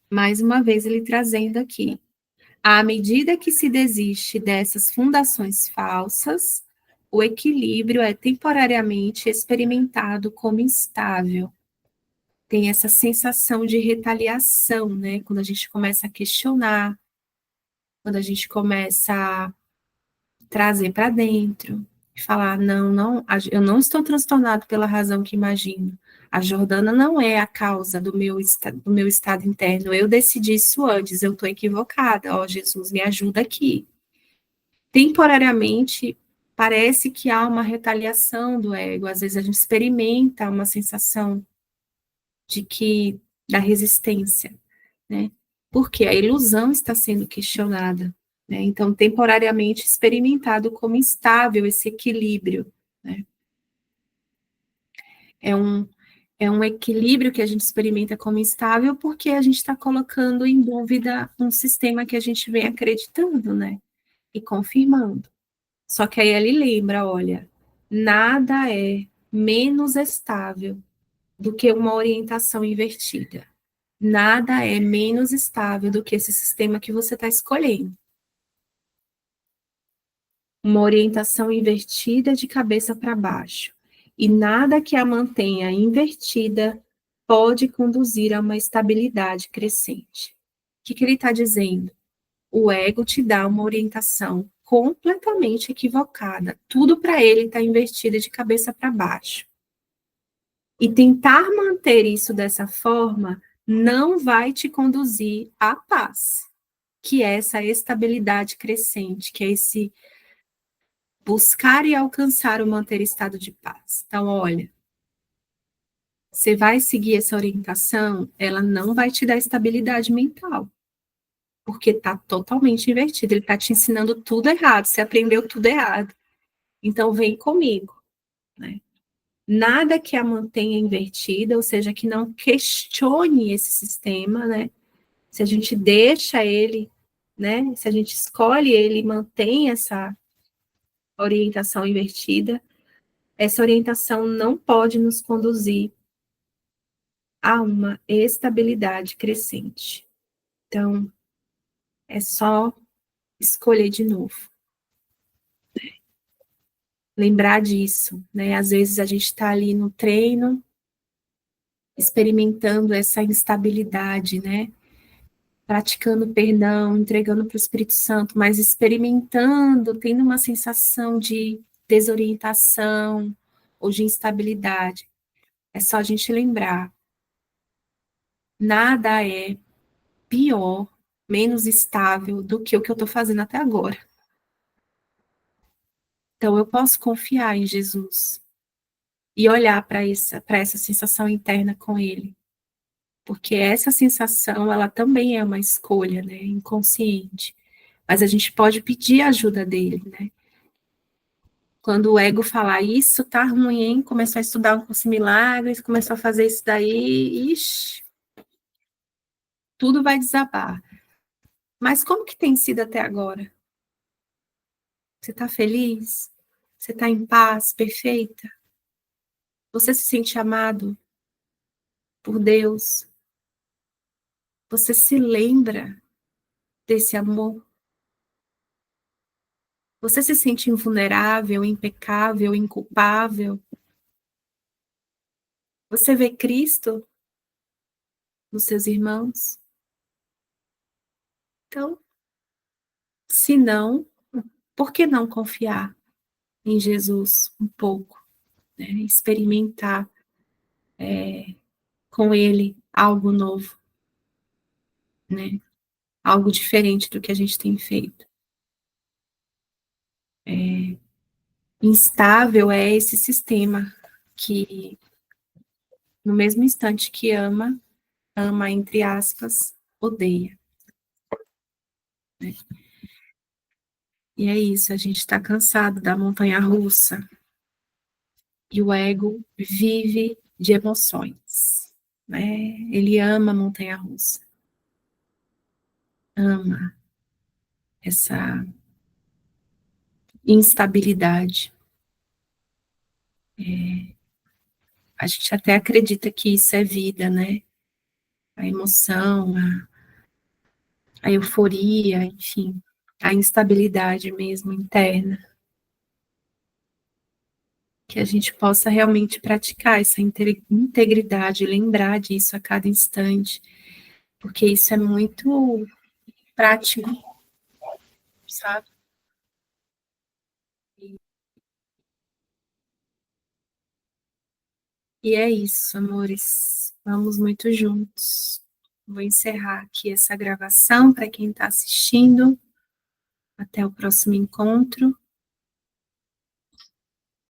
mais uma vez, ele trazendo aqui. À medida que se desiste dessas fundações falsas, o equilíbrio é temporariamente experimentado como instável. Tem essa sensação de retaliação, né? Quando a gente começa a questionar, quando a gente começa a trazer para dentro e falar: não, não, eu não estou transtornado pela razão que imagino. A Jordana não é a causa do meu estado interno. Eu decidi isso antes, eu estou equivocada. Ó, Jesus, me ajuda aqui. Temporariamente, parece que há uma retaliação do ego. Às vezes a gente experimenta uma sensação de que da resistência, né? Porque a ilusão está sendo questionada, né? Então, temporariamente experimentado como instável esse equilíbrio, né? É um, é um equilíbrio que a gente experimenta como instável porque a gente está colocando em dúvida um sistema que a gente vem acreditando, né? E confirmando. Só que aí ele lembra, olha, nada é menos estável do que uma orientação invertida. Nada é menos estável do que esse sistema que você está escolhendo. Uma orientação invertida de cabeça para baixo. E nada que a mantenha invertida pode conduzir a uma estabilidade crescente. O que ele está dizendo? O ego te dá uma orientação completamente equivocada. Tudo para ele está invertido de cabeça para baixo. E tentar manter isso dessa forma não vai te conduzir à paz, que é essa estabilidade crescente, que é esse buscar e alcançar o manter estado de paz. Então, olha, você vai seguir essa orientação, ela não vai te dar estabilidade mental, porque está totalmente invertido. Ele está te ensinando tudo errado, você aprendeu tudo errado. Então, vem comigo, né? Nada que a mantenha invertida, ou seja, que não questione esse sistema, né? Se a gente deixa ele, né? Se a gente escolhe ele e mantém essa orientação invertida, essa orientação não pode nos conduzir a uma estabilidade crescente. Então, é só escolher de novo. Lembrar disso, né? Às vezes a gente está ali no treino, experimentando essa instabilidade, né? Praticando perdão, entregando para o Espírito Santo, mas experimentando, tendo uma sensação de desorientação ou de instabilidade. É só a gente lembrar, nada é pior, menos estável do que o que eu estou fazendo até agora. Então, eu posso confiar em Jesus e olhar para essa sensação interna com Ele. Porque essa sensação, ela também é uma escolha, né, inconsciente. Mas a gente pode pedir a ajuda dele, né? Quando o ego falar isso tá ruim, hein? Começou a estudar um curso de milagres, começou a fazer isso daí, ixi, tudo vai desabar. Mas como que tem sido até agora? Você está feliz? Você está em paz, perfeita? Você se sente amado por Deus? Você se lembra desse amor? Você se sente invulnerável, impecável, inculpável? Você vê Cristo nos seus irmãos? Então, se não, por que não confiar em Jesus um pouco, né? Experimentar com Ele algo novo, né? Algo diferente do que a gente tem feito. Instável é esse sistema que, no mesmo instante que ama, ama, entre aspas, odeia. Né? E é isso, a gente está cansado da montanha-russa. E o ego vive de emoções. Né? Ele ama a montanha-russa. Ama essa instabilidade. A gente até acredita que isso é vida, né? A emoção, a euforia, enfim, a instabilidade mesmo interna. Que a gente possa realmente praticar essa integridade, lembrar disso a cada instante, porque isso é muito prático, sabe? E é isso, amores. Vamos muito juntos. Vou encerrar aqui essa gravação para quem está assistindo. Até o próximo encontro.